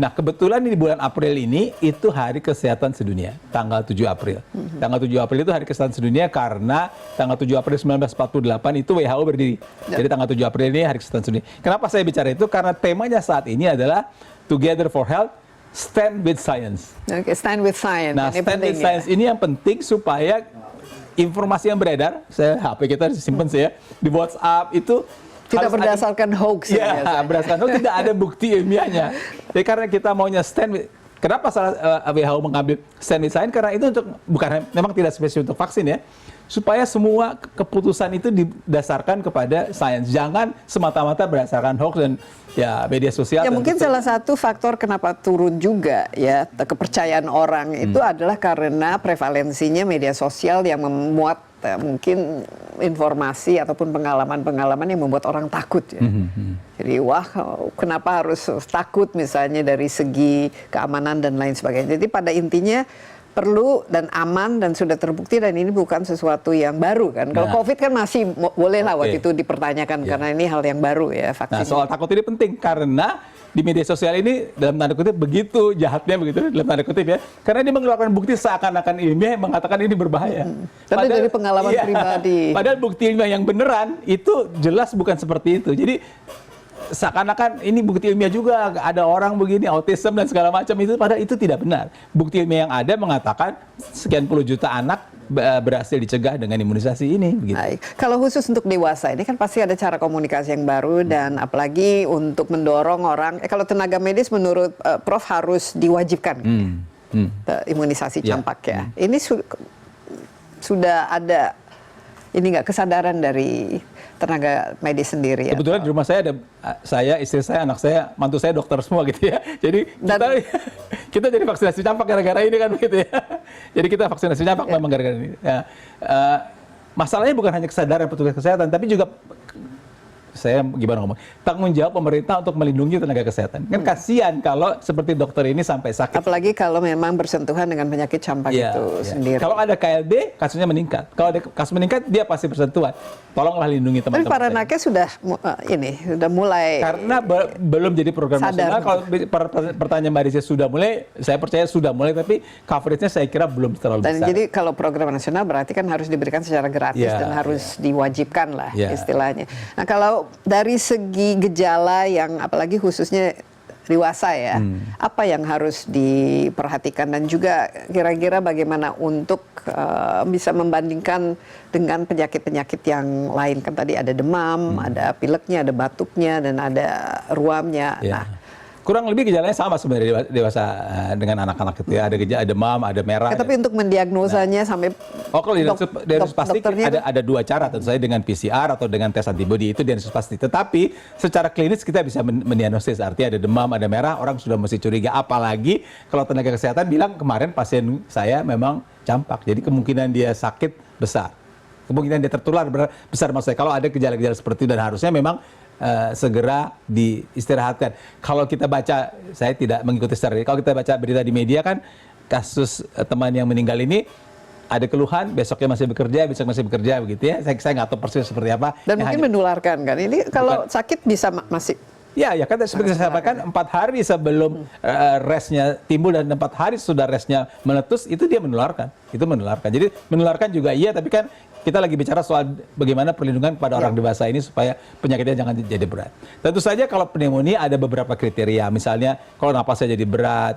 Nah, kebetulan di bulan April ini itu Hari Kesehatan Sedunia, tanggal 7 April. Tanggal 7 April itu Hari Kesehatan Sedunia karena tanggal 7 April 1948 itu WHO berdiri. Jadi tanggal 7 April ini Hari Kesehatan Sedunia. Kenapa saya bicara itu? Karena temanya saat ini adalah Together for Health, Stand with Science. Oke, stand with science. Nah, ini stand with ya. science ini yang penting supaya informasi yang beredar, HP kita simpan saya di WhatsApp itu tidak berdasarkan hoax. Ya, berdasarkan hoax, tidak ada bukti ilmiahnya. Jadi karena kita maunya kenapa WHO mengambil stand with science? Karena itu memang tidak spesifik untuk vaksin ya, supaya semua keputusan itu didasarkan kepada sains, jangan semata-mata berdasarkan hoax dan ya media sosial. Ya mungkin salah satu faktor kenapa turun juga ya kepercayaan orang itu adalah karena prevalensinya media sosial yang memuat mungkin informasi ataupun pengalaman-pengalaman yang membuat orang takut ya. Jadi wah, kenapa harus takut misalnya dari segi keamanan dan lain sebagainya. Jadi pada intinya perlu dan aman dan sudah terbukti, dan ini bukan sesuatu yang baru kan. Kalau COVID kan masih boleh lah waktu itu dipertanyakan karena ini hal yang baru ya vaksin. Nah, soal takut ini penting karena di media sosial ini dalam tanda kutip begitu jahatnya, begitu dalam tanda kutip ya, karena dia mengeluarkan bukti seakan-akan ilmiah yang mengatakan ini berbahaya. Tapi dari pengalaman pribadi. Padahal bukti ilmiah yang beneran itu jelas bukan seperti itu. Jadi seakan-akan ini bukti ilmiah juga, ada orang begini autism dan segala macam, itu padahal itu tidak benar. Bukti ilmiah yang ada mengatakan sekian puluh juta anak berhasil dicegah dengan imunisasi ini. Begitu. Baik. Kalau khusus untuk dewasa ini kan pasti ada cara komunikasi yang baru, dan apalagi untuk mendorong orang. Kalau tenaga medis menurut Prof harus diwajibkan imunisasi campak ya. Ini sudah ada ini nggak kesadaran dari tenaga medis sendiri ya? Kebetulan di rumah saya ada istri saya, anak saya, mantu saya dokter semua gitu ya. Jadi kita jadi vaksinasi campak gara-gara ini kan begitu ya. Jadi kita vaksinasi campak memang gara-gara ini. Ya, masalahnya bukan hanya kesadaran petugas kesehatan, tapi juga saya gimana ngomong, tanggung jawab pemerintah untuk melindungi tenaga kesehatan. Kan kasihan kalau seperti dokter ini sampai sakit. Apalagi kalau memang bersentuhan dengan penyakit campak itu sendiri. Kalau ada KLB, kasusnya meningkat. Kalau ada kasus meningkat, dia pasti bersentuhan. Tolonglah lindungi teman-teman. Tapi para nakes sudah mulai. Karena belum jadi program nasional. Kalau pertanyaan Mbak Desi sudah mulai, saya percaya sudah mulai, tapi coveragenya saya kira belum terlalu besar. Dan jadi kalau program nasional berarti kan harus diberikan secara gratis dan harus diwajibkan lah istilahnya. Nah kalau dari segi gejala yang apalagi khususnya dewasa ya, apa yang harus diperhatikan, dan juga kira-kira bagaimana untuk bisa membandingkan dengan penyakit-penyakit yang lain, kan tadi ada demam, ada pileknya, ada batuknya, dan ada ruamnya. Nah, kurang lebih gejalanya sama sebenarnya dewasa dengan anak-anak itu ya, ada gejala demam, ada merah. Tapi untuk mendiagnosanya sampai kalau diagnosis pasti ada 2 cara, tentu saja dengan PCR atau dengan tes antibody, itu diagnosis pasti. Tetapi secara klinis kita bisa mendiagnosis, artinya ada demam, ada merah, orang sudah mesti curiga. Apalagi kalau tenaga kesehatan bilang kemarin pasien saya memang campak, jadi kemungkinan dia sakit besar, kemungkinan dia tertular besar. Maksud saya kalau ada gejala-gejala seperti itu, dan harusnya memang segera diistirahatkan. Kalau kita baca, saya tidak mengikuti secara ini, kalau kita baca berita di media kan kasus teman yang meninggal ini ada keluhan, besoknya masih bekerja begitu ya. Saya nggak tahu persis seperti apa. Dan mungkin menularkan kan. Ini kalau sakit bisa masih. Ya kan seperti saya sampaikan, 4 hari sebelum resnya timbul dan 4 hari sudah resnya meletus, itu dia menularkan. Itu menularkan. Jadi menularkan juga iya, tapi kan kita lagi bicara soal bagaimana perlindungan kepada orang dewasa ini supaya penyakitnya jangan jadi berat. Tentu saja kalau pneumonia ada beberapa kriteria. Misalnya kalau napasnya jadi berat,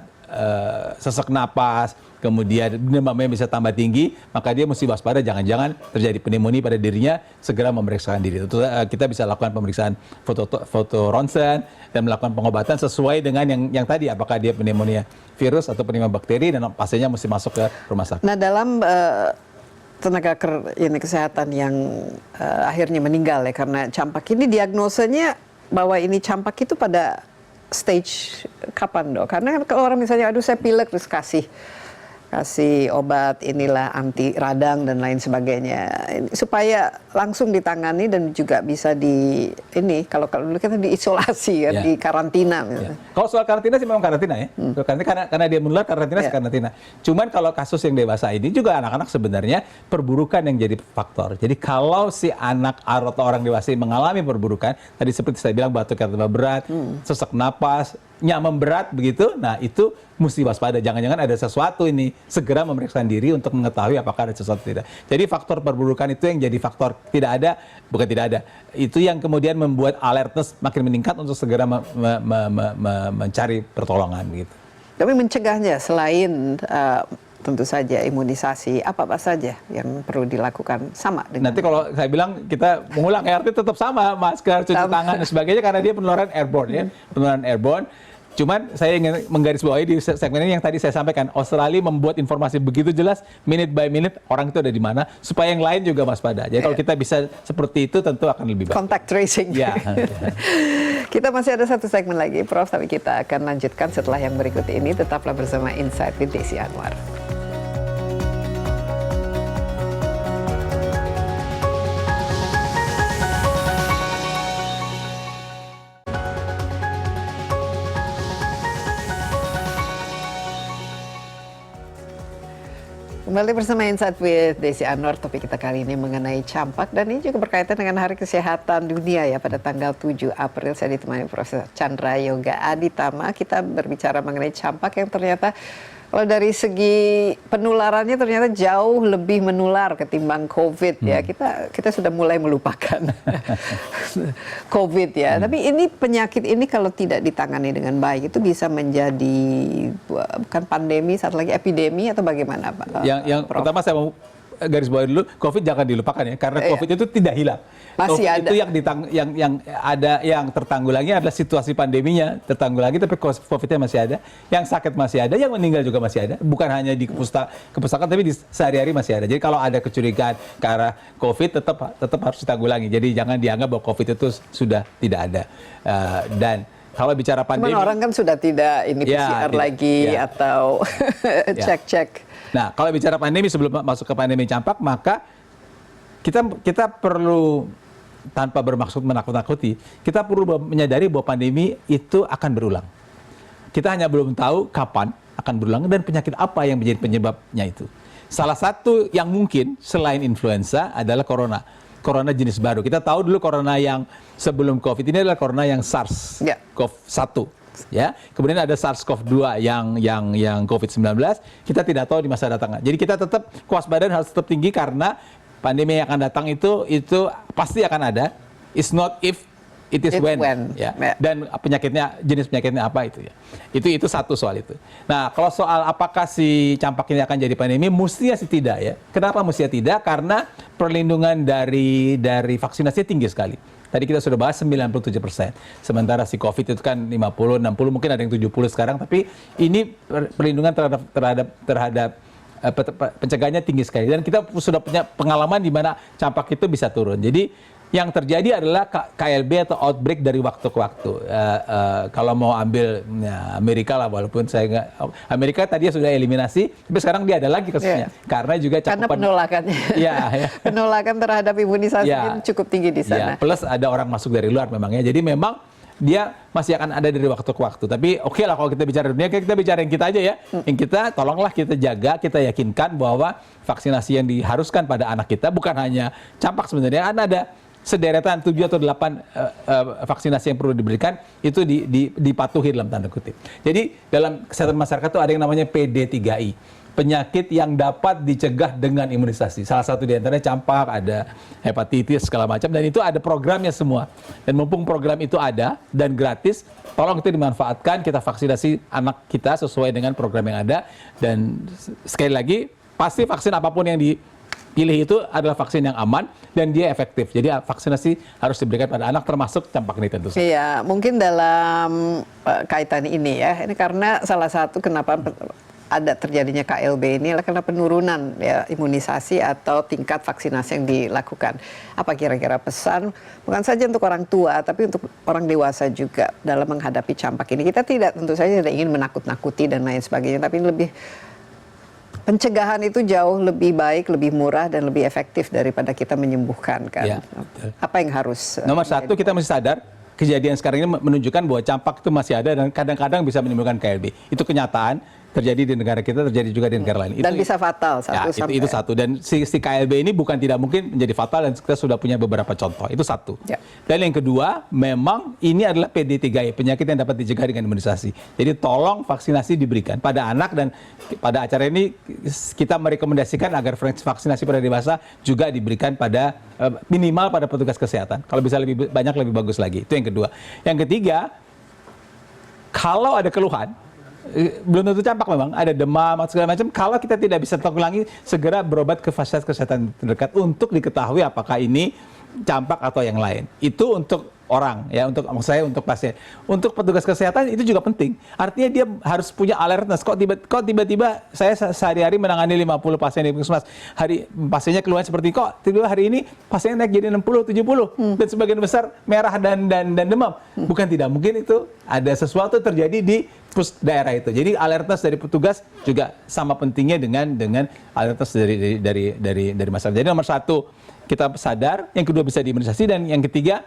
sesak napas, kemudian demamnya bisa tambah tinggi, maka dia mesti waspada jangan-jangan terjadi pneumonia pada dirinya, segera memeriksakan diri. Tentu kita bisa lakukan pemeriksaan foto ronsen dan melakukan pengobatan sesuai dengan yang tadi, apakah dia pneumonia virus atau pneumonia bakteri, dan pastinya mesti masuk ke rumah sakit. Nah, dalam tenaga kesehatan yang akhirnya meninggal ya karena campak ini, diagnosanya bahwa ini campak itu pada stage kapan, Dok? Karena kalau orang misalnya aduh saya pilek terus kasih obat inilah anti radang dan lain sebagainya supaya langsung ditangani dan juga bisa kalau dulu kita diisolasi kan, di karantina misalnya. Kalau soal karantina sih memang karantina ya. Karena dia menular, karantina karantina. Cuman kalau kasus yang dewasa ini juga anak-anak sebenarnya perburukan yang jadi faktor. Jadi kalau si anak atau orang dewasa mengalami perburukan, tadi seperti saya bilang batuk yang tambah berat, sesak napas, nyamam berat begitu, nah itu mesti waspada. Jangan-jangan ada sesuatu ini, segera memeriksakan diri untuk mengetahui apakah ada sesuatu tidak. Jadi faktor perburukan itu yang jadi faktor bukan tidak ada. Itu yang kemudian membuat alertness makin meningkat untuk segera mencari pertolongan gitu. Tapi mencegahnya selain tentu saja imunisasi, apa saja yang perlu dilakukan sama dengan... Nanti kalau saya bilang kita mengulang ERT tetap sama, masker, cuci tangan dan sebagainya, karena dia penularan airborne ya, penularan airborne. Cuman saya ingin menggarisbawahi di segmen ini yang tadi saya sampaikan, Australia membuat informasi begitu jelas, minute by minute orang itu ada di mana, supaya yang lain juga waspada. Jadi kalau kita bisa seperti itu tentu akan lebih baik. Contact tracing. Ya. Kita masih ada satu segmen lagi, Prof, tapi kita akan lanjutkan setelah yang berikut ini. Tetaplah bersama Insight with Desi Anwar. Kembali bersama Insight with Desi Anwar. Topik kita kali ini mengenai campak, dan ini juga berkaitan dengan Hari Kesehatan Dunia ya pada tanggal 7 April. Saya ditemani Profesor Chandra Yoga Aditama. Kita berbicara mengenai campak yang ternyata kalau dari segi penularannya ternyata jauh lebih menular ketimbang COVID ya. Kita sudah mulai melupakan COVID ya. Tapi ini penyakit ini kalau tidak ditangani dengan baik itu bisa menjadi bukan pandemi, satu lagi epidemi atau bagaimana, Pak? Yang pertama saya mau garis bawahi dulu, COVID jangan dilupakan ya, karena COVID itu tidak hilang. Masih ada. Itu yang tertanggulangi adalah situasi pandeminya tertanggulangi, tapi COVID-nya masih ada, yang sakit masih ada, yang meninggal juga masih ada, bukan hanya di kepustakaan tapi di sehari-hari masih ada. Jadi kalau ada kecurigaan ke arah COVID tetap harus ditanggulangi. Jadi jangan dianggap bahwa COVID itu sudah tidak ada. Dan kalau bicara pandemi, cuman orang kan sudah tidak ini PCR lagi atau cek-cek. Nah, kalau bicara pandemi, sebelum masuk ke pandemi campak, maka kita perlu, tanpa bermaksud menakut-nakuti, kita perlu menyadari bahwa pandemi itu akan berulang. Kita hanya belum tahu kapan akan berulang dan penyakit apa yang menjadi penyebabnya itu. Salah satu yang mungkin selain influenza adalah corona. Corona jenis baru. Kita tahu dulu corona yang sebelum COVID ini adalah corona yang SARS-CoV-1. Ya, kemudian ada SARS-CoV-2 yang COVID-19, kita tidak tahu di masa datang. Jadi kita tetap kewaspadaan harus tetap tinggi, karena pandemi yang akan datang itu pasti akan ada. It's not if, it is when. Ya. Dan jenis penyakitnya apa itu ya. Itu satu soal itu. Nah, kalau soal apakah si campak ini akan jadi pandemi, mestinya sih tidak ya. Kenapa mestinya tidak? Karena perlindungan dari vaksinasi tinggi sekali. Tadi kita sudah bahas 97%. Sementara si COVID itu kan 50, 60, mungkin ada yang 70 sekarang. Tapi ini perlindungan terhadap pencegahannya tinggi sekali. Dan kita sudah punya pengalaman di mana campak itu bisa turun. Jadi yang terjadi adalah KLB atau outbreak dari waktu ke waktu. Kalau mau ambil Amerika lah, walaupun saya nggak, Amerika tadi sudah eliminasi, tapi sekarang dia ada lagi kasusnya. Karena juga cakupan, karena penolakannya, penolakan terhadap imunisasi cukup tinggi di sana. Plus ada orang masuk dari luar memangnya. Jadi memang dia masih akan ada dari waktu ke waktu. Tapi oke lah, kalau kita bicara dunia, kita bicara yang kita aja ya. Yang kita, tolonglah kita jaga, kita yakinkan bahwa vaksinasi yang diharuskan pada anak kita bukan hanya campak sebenarnya, ada sederetan 7 atau 8 vaksinasi yang perlu diberikan, itu dipatuhi dalam tanda kutip. Jadi dalam kesehatan masyarakat itu ada yang namanya PD3I. penyakit yang dapat dicegah dengan imunisasi. Salah satu di antaranya campak, ada hepatitis segala macam, dan itu ada programnya semua. Dan mumpung program itu ada dan gratis, tolong itu dimanfaatkan, kita vaksinasi anak kita sesuai dengan program yang ada. Dan sekali lagi, pasti vaksin apapun yang dipilih itu adalah vaksin yang aman dan dia efektif. Jadi vaksinasi harus diberikan pada anak, termasuk campak ini tentu saja. Iya, mungkin dalam kaitan ini ya, ini karena salah satu kenapa ada terjadinya KLB ini adalah karena penurunan ya imunisasi atau tingkat vaksinasi yang dilakukan. Apa kira-kira pesan bukan saja untuk orang tua tapi untuk orang dewasa juga dalam menghadapi campak ini? Kita tentu saja tidak ingin menakut-nakuti dan lain sebagainya, tapi lebih pencegahan itu jauh lebih baik, lebih murah dan lebih efektif daripada kita menyembuhkan kan. Ya, apa yang harus nomor satu, kita mesti sadar kejadian sekarang ini menunjukkan bahwa campak itu masih ada dan kadang-kadang bisa menimbulkan KLB. Itu kenyataan. Terjadi di negara kita, terjadi juga di negara lain. Dan bisa fatal itu satu. Dan si KLB ini bukan tidak mungkin menjadi fatal dan kita sudah punya beberapa contoh. Itu satu. Ya. Dan yang kedua, memang ini adalah PD3I, penyakit yang dapat dicegah dengan imunisasi. Jadi tolong vaksinasi diberikan pada anak, dan pada acara ini kita merekomendasikan agar vaksinasi pada dewasa juga diberikan pada minimal pada petugas kesehatan. Kalau bisa lebih banyak lebih bagus lagi. Itu yang kedua. Yang ketiga, kalau ada keluhan, belum tentu campak, memang ada demam atau segala macam, kalau kita tidak bisa tanggulangi, segera berobat ke fasilitas kesehatan terdekat untuk diketahui apakah ini campak atau yang lain. Itu untuk orang ya, untuk pasien. Untuk petugas kesehatan itu juga penting. Artinya dia harus punya alertness. Kok tiba-tiba saya sehari-hari menangani 50 pasien di puskesmas. Pasiennya keluhan seperti kok tiba-tiba hari ini pasiennya naik jadi 60, 70 dan sebagian besar merah dan demam. Bukan tidak mungkin itu ada sesuatu terjadi di daerah itu. Jadi alertness dari petugas juga sama pentingnya dengan alertness dari masyarakat. Jadi nomor satu, kita sadar, yang kedua bisa diimunisasi, dan yang ketiga,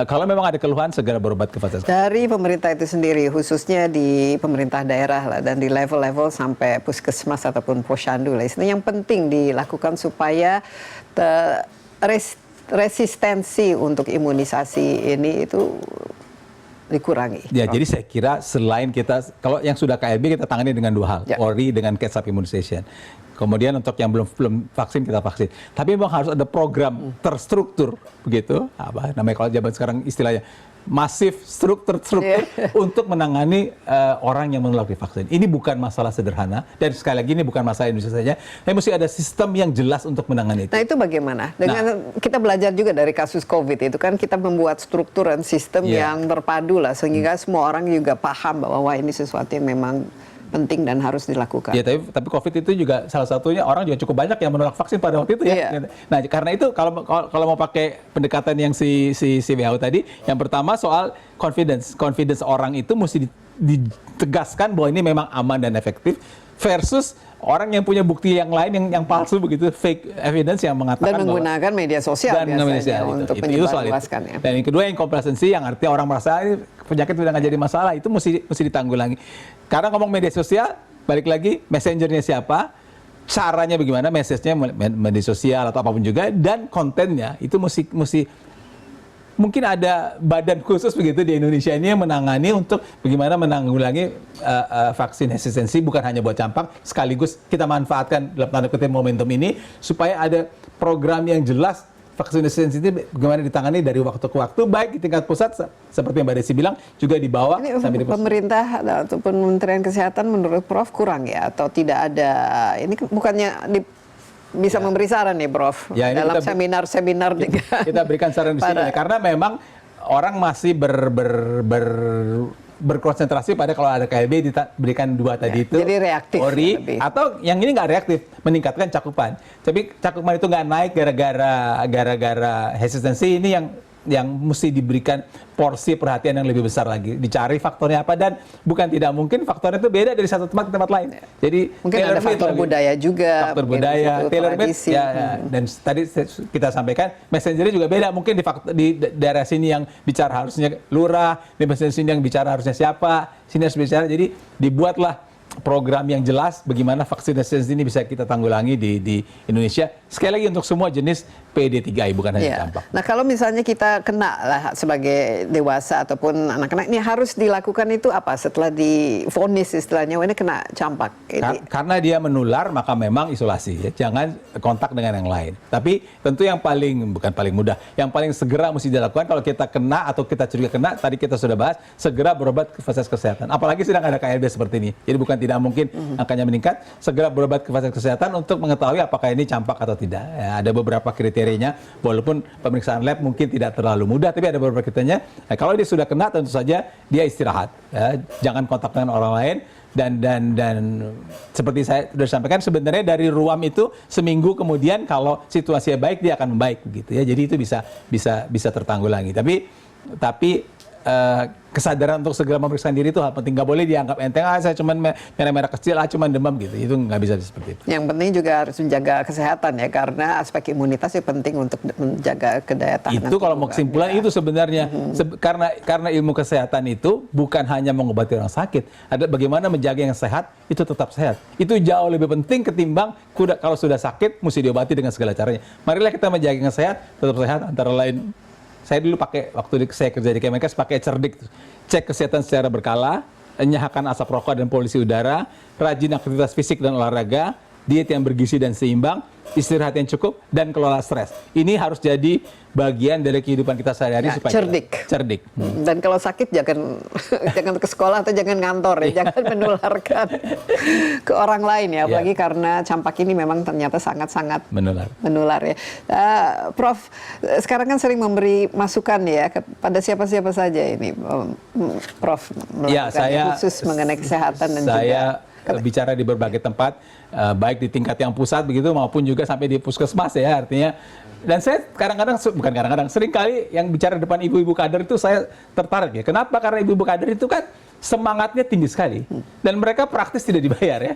kalau memang ada keluhan segera berobat ke fasilitas. Dari pemerintah itu sendiri, khususnya di pemerintah daerah lah, dan di level-level sampai puskesmas ataupun posyandu lah, yang penting dilakukan supaya resistensi untuk imunisasi ini itu dikurangi. Ya, jadi saya kira selain kita, kalau yang sudah KLB kita tangani dengan dua hal, ORI dengan catch-up immunization. Kemudian untuk yang belum vaksin kita vaksin. Tapi memang harus ada program terstruktur, begitu. Apa namanya kalau zaman sekarang istilahnya masif struktur untuk menangani orang yang menolak divaksin. Ini bukan masalah sederhana, dan sekali lagi ini bukan masalah Indonesia saja. Tapi mesti ada sistem yang jelas untuk menangani itu. Nah itu bagaimana? Kita belajar juga dari kasus COVID itu kan, kita membuat struktur dan sistem yang terpadu lah, sehingga semua orang juga paham bahwa wah ini sesuatu yang memang penting dan harus dilakukan. Ya, tapi COVID itu juga salah satunya orang juga cukup banyak yang menolak vaksin pada waktu itu ya. Nah, karena itu kalau mau pakai pendekatan yang si WHO tadi, yang pertama soal confidence orang itu mesti ditegaskan bahwa ini memang aman dan efektif, versus orang yang punya bukti yang lain yang palsu begitu, fake evidence yang mengatakan dan menggunakan media sosial biasanya untuk menyebarluaskan ya. Dan yang kedua yang complacency, yang artinya orang merasa ini penyakit sudah nggak jadi masalah, itu mesti ditanggulangi. Karena ngomong media sosial, balik lagi messengernya siapa, caranya bagaimana, message-nya media sosial atau apapun juga, dan kontennya itu mesti mungkin ada badan khusus begitu di Indonesia ini yang menangani untuk bagaimana menanggulangi vaksin hesitansi, bukan hanya buat campak, sekaligus kita manfaatkan dalam tanda kutip momentum ini supaya ada program yang jelas vaksin hesitansi ini bagaimana ditangani dari waktu ke waktu, baik di tingkat pusat seperti yang Mbak Desi bilang, juga di bawah sampai di pusat. Pemerintah ataupun Kementerian Kesehatan menurut Prof kurang ya, atau tidak ada, ini bukannya bisa memberi saran nih Prof, dalam seminar-seminar kita berikan saran di sini, karena memang orang masih berkonsentrasi pada kalau ada KLB diberikan dua tadi itu, jadi reaktif ORI, atau yang ini nggak reaktif, meningkatkan cakupan. Tapi cakupan itu nggak naik gara-gara hesitansi, ini yang mesti diberikan porsi perhatian yang lebih besar lagi, dicari faktornya apa, dan bukan tidak mungkin faktornya itu beda dari satu tempat ke tempat lain. Jadi mungkin ada faktor budaya juga, faktor budaya, tailor-made dan tadi kita sampaikan messengernya juga beda, mungkin di daerah sini yang bicara harusnya lurah, di messenger sini yang bicara harusnya siapa, sini harus bicara, jadi dibuatlah program yang jelas bagaimana vaksinasi ini bisa kita tanggulangi di Indonesia. Sekali lagi untuk semua jenis PD3I, bukan hanya campak. Nah kalau misalnya kita kena lah sebagai dewasa ataupun anak-anak, ini harus dilakukan itu apa setelah divonis istilahnya, ini kena campak? Karena dia menular maka memang isolasi, ya. Jangan kontak dengan yang lain. Tapi tentu yang bukan paling mudah, yang paling segera mesti dilakukan kalau kita kena atau kita curiga kena, tadi kita sudah bahas, segera berobat ke fasilitas kesehatan. Apalagi sedang ada KLB seperti ini. Jadi bukan tidak mungkin angkanya meningkat, segera berobat ke fasilitas kesehatan untuk mengetahui apakah ini campak atau tidak. Ya, ada beberapa kriterianya, walaupun pemeriksaan lab mungkin tidak terlalu mudah, tapi ada beberapa kriterianya. Nah, kalau dia sudah kena, tentu saja dia istirahat. Ya. Jangan kontak dengan orang lain. Dan seperti saya sudah sampaikan, sebenarnya dari ruam itu seminggu kemudian kalau situasinya baik dia akan membaik begitu ya. Jadi itu bisa tertanggulangi. Tapi kesadaran untuk segera memeriksa diri itu hal penting. Nggak boleh dianggap enteng, saya cuma merah-merah kecil, cuma demam gitu. Itu nggak bisa seperti itu. Yang penting juga harus menjaga kesehatan ya, karena aspek imunitas itu penting untuk menjaga kedaya tahanan. Itu kalau mau kesimpulan itu sebenarnya karena ilmu kesehatan itu bukan hanya mengobati orang sakit, ada bagaimana menjaga yang sehat itu tetap sehat. Itu jauh lebih penting ketimbang kalau sudah sakit mesti diobati dengan segala caranya. Marilah kita menjaga yang sehat tetap sehat, antara lain. Saya dulu waktu saya kerja di Kemenkes pakai cerdik, cek kesehatan secara berkala, enyahkan asap rokok dan polusi udara, rajin aktivitas fisik dan olahraga, diet yang bergizi dan seimbang, istirahat yang cukup, dan kelola stres. Ini harus jadi bagian dari kehidupan kita sehari-hari supaya cerdik. Dan kalau sakit jangan ke sekolah atau jangan ngantor ya, jangan menularkan ke orang lain ya, apalagi karena campak ini memang ternyata sangat-sangat menular ya. Prof, sekarang kan sering memberi masukan ya kepada siapa-siapa saja ini, Prof, melakukan khusus mengenai kesehatan dan juga bicara di berbagai tempat, baik di tingkat yang pusat begitu maupun juga sampai di puskesmas ya, artinya. Dan saya sering kali yang bicara depan ibu-ibu kader itu saya tertarik ya. Kenapa? Karena ibu-ibu kader itu kan semangatnya tinggi sekali dan mereka praktis tidak dibayar ya.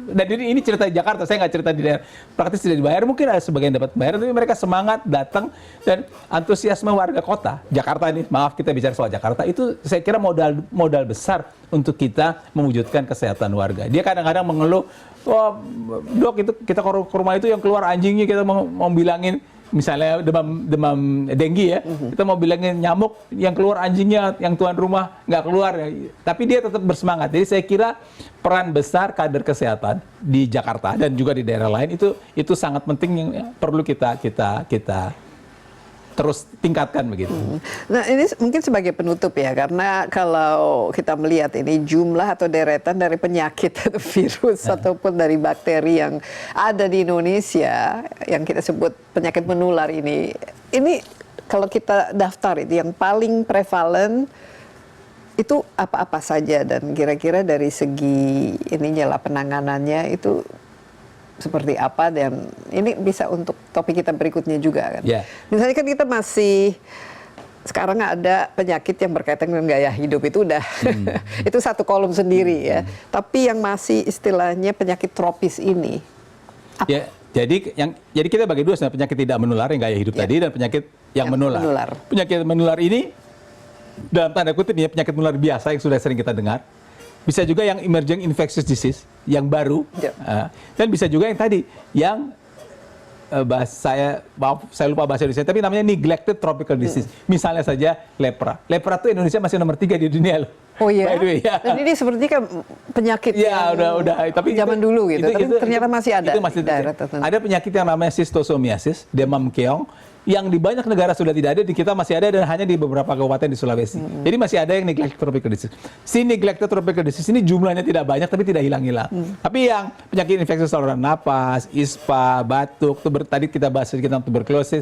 Dan ini cerita di Jakarta, saya nggak cerita di daerah. Praktis tidak dibayar, mungkin ada sebagian dapat bayar, tapi mereka semangat datang dan antusiasme warga kota Jakarta ini. Maaf, kita bicara soal Jakarta, itu saya kira modal besar untuk kita mewujudkan kesehatan warga. Dia kadang-kadang mengeluh, wah dok, itu kita ke rumah itu yang keluar anjingnya, kita mau bilangin misalnya demam denggi ya, kita mau bilangin nyamuk, yang keluar anjingnya, yang tuan rumah nggak keluar ya. Tapi dia tetap bersemangat. Jadi saya kira peran besar kader kesehatan di Jakarta dan juga di daerah lain itu sangat penting yang perlu kita terus tingkatkan begitu. Nah ini mungkin sebagai penutup ya, karena kalau kita melihat ini jumlah atau deretan dari penyakit atau virus ataupun dari bakteri yang ada di Indonesia yang kita sebut penyakit menular ini kalau kita daftar itu yang paling prevalen itu apa-apa saja, dan kira-kira dari segi ininya lah penanganannya itu seperti apa, dan ini bisa untuk topik kita berikutnya juga kan. Misalnya kan kita masih sekarang ada penyakit yang berkaitan dengan gaya hidup, itu udah itu satu kolom sendiri ya. Tapi yang masih istilahnya penyakit tropis ini apa? Ya, jadi kita bagi dua, penyakit tidak menular yang gaya hidup tadi dan penyakit yang menular. Penyakit menular ini dalam tanda kutip ya, penyakit menular biasa yang sudah sering kita dengar. Bisa juga yang emerging infectious disease, yang baru, dan bisa juga yang tadi, yang saya lupa bahasa Indonesia, tapi namanya neglected tropical disease. Misalnya saja lepra. Lepra itu Indonesia masih nomor 3 di dunia loh. Oh iya. Dan ini seperti kan penyakit ya, udah. Tapi zaman dulu gitu. Tapi ternyata masih ada. Ada penyakit yang namanya schistosomiasis, demam keong, yang di banyak negara sudah tidak ada, di kita masih ada dan hanya di beberapa kabupaten di Sulawesi. Jadi masih ada yang neglected tropical disease. Si neglected tropical disease ini jumlahnya tidak banyak tapi tidak hilang-hilang. Tapi yang penyakit infeksi saluran napas, ISPA, batuk, tadi kita bahas tentang tuberkulosis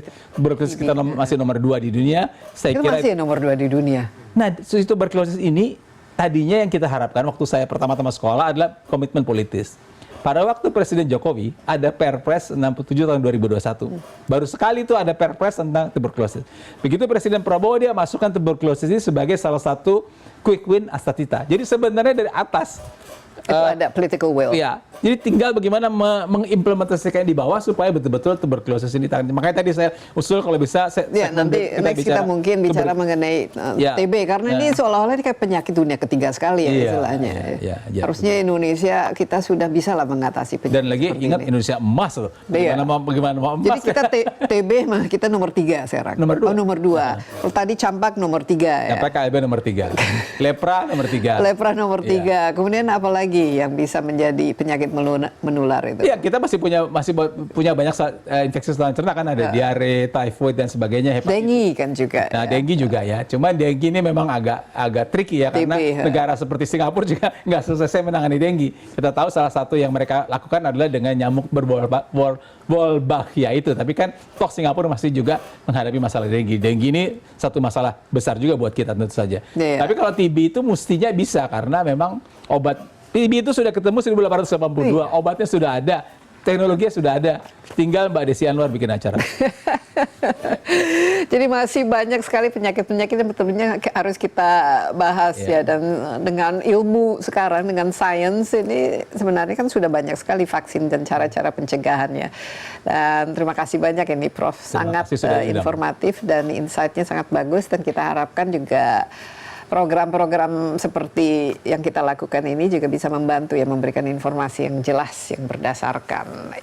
kita masih nomor 2 di dunia. Saya kira masih nomor 2 di dunia. Nah, tuberkulosis ini tadinya yang kita harapkan waktu saya pertama-tama sekolah adalah komitmen politis. Pada waktu Presiden Jokowi ada Perpres 67 tahun 2021. Baru sekali itu ada Perpres tentang tuberkulosis. Begitu Presiden Prabowo, dia masukkan tuberkulosis ini sebagai salah satu quick win Astatita. Jadi sebenarnya dari atas Itu ada political will. Iya, jadi tinggal bagaimana mengimplementasikan di bawah supaya betul-betul tuberkulosis ini ditangani. Makanya tadi saya usul kalau bisa Ya, nanti next kita mungkin bicara mengenai Ya. TB karena ini seolah-olah ini kayak penyakit dunia ketiga sekali ya Iya, istilahnya. iya, iya, Harusnya Indonesia kita sudah bisa lah mengatasi penyakit. Dan lagi seperti ingat ini. Indonesia emas loh. Iya. Bagaimana mau Jadi emas? kita TB mah kita nomor 3 sekarang. Nomor 2. Oh, nomor 2. Kalau tadi campak nomor 3 ya. KLB nomor 3. Lepra nomor 3. Lepra nomor 3. Iya. Kemudian apa lagi yang bisa menjadi penyakit menular itu? Iya, kita masih punya banyak infeksi saluran cerna kan, ada diare, typhoid dan sebagainya, hepatitis. Dengue kan juga. Nah, dengue juga ya. Cuman dengue ini memang agak tricky ya, karena negara seperti Singapura juga nggak selesai menangani dengue. Kita tahu salah satu yang mereka lakukan adalah dengan nyamuk Wolbachia itu. Tapi kan toh Singapura masih juga menghadapi masalah dengue. Dengue ini satu masalah besar juga buat kita tentu saja. Iya. Tapi kalau TB itu mestinya bisa karena memang obat TB itu sudah ketemu 1882, obatnya sudah ada. Teknologinya sudah ada, tinggal Mbak Desi Anwar bikin acara. Jadi masih banyak sekali penyakit-penyakit yang betulnya harus kita bahas ya. Dan dengan ilmu sekarang, dengan sains ini sebenarnya kan sudah banyak sekali vaksin dan cara-cara pencegahannya. Dan terima kasih banyak ini Prof. Sangat informatif dan insight-nya sangat bagus dan kita harapkan juga program-program seperti yang kita lakukan ini juga bisa membantu ya, memberikan informasi yang jelas yang berdasarkan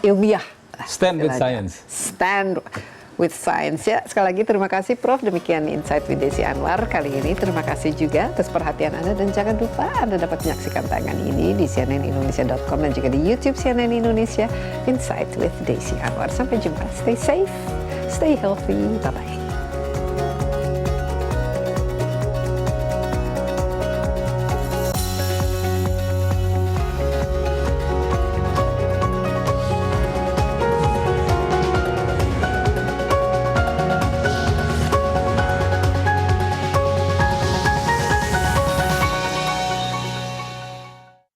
ilmiah. Stand with science. Stand with science ya. Sekali lagi terima kasih Prof. Demikian Insight with Desi Anwar kali ini. Terima kasih juga atas perhatian Anda dan jangan lupa Anda dapat menyaksikan tayangan ini di cnnindonesia.com dan juga di YouTube CNN Indonesia Insight with Desi Anwar. Sampai jumpa. Stay safe, stay healthy. Bye bye.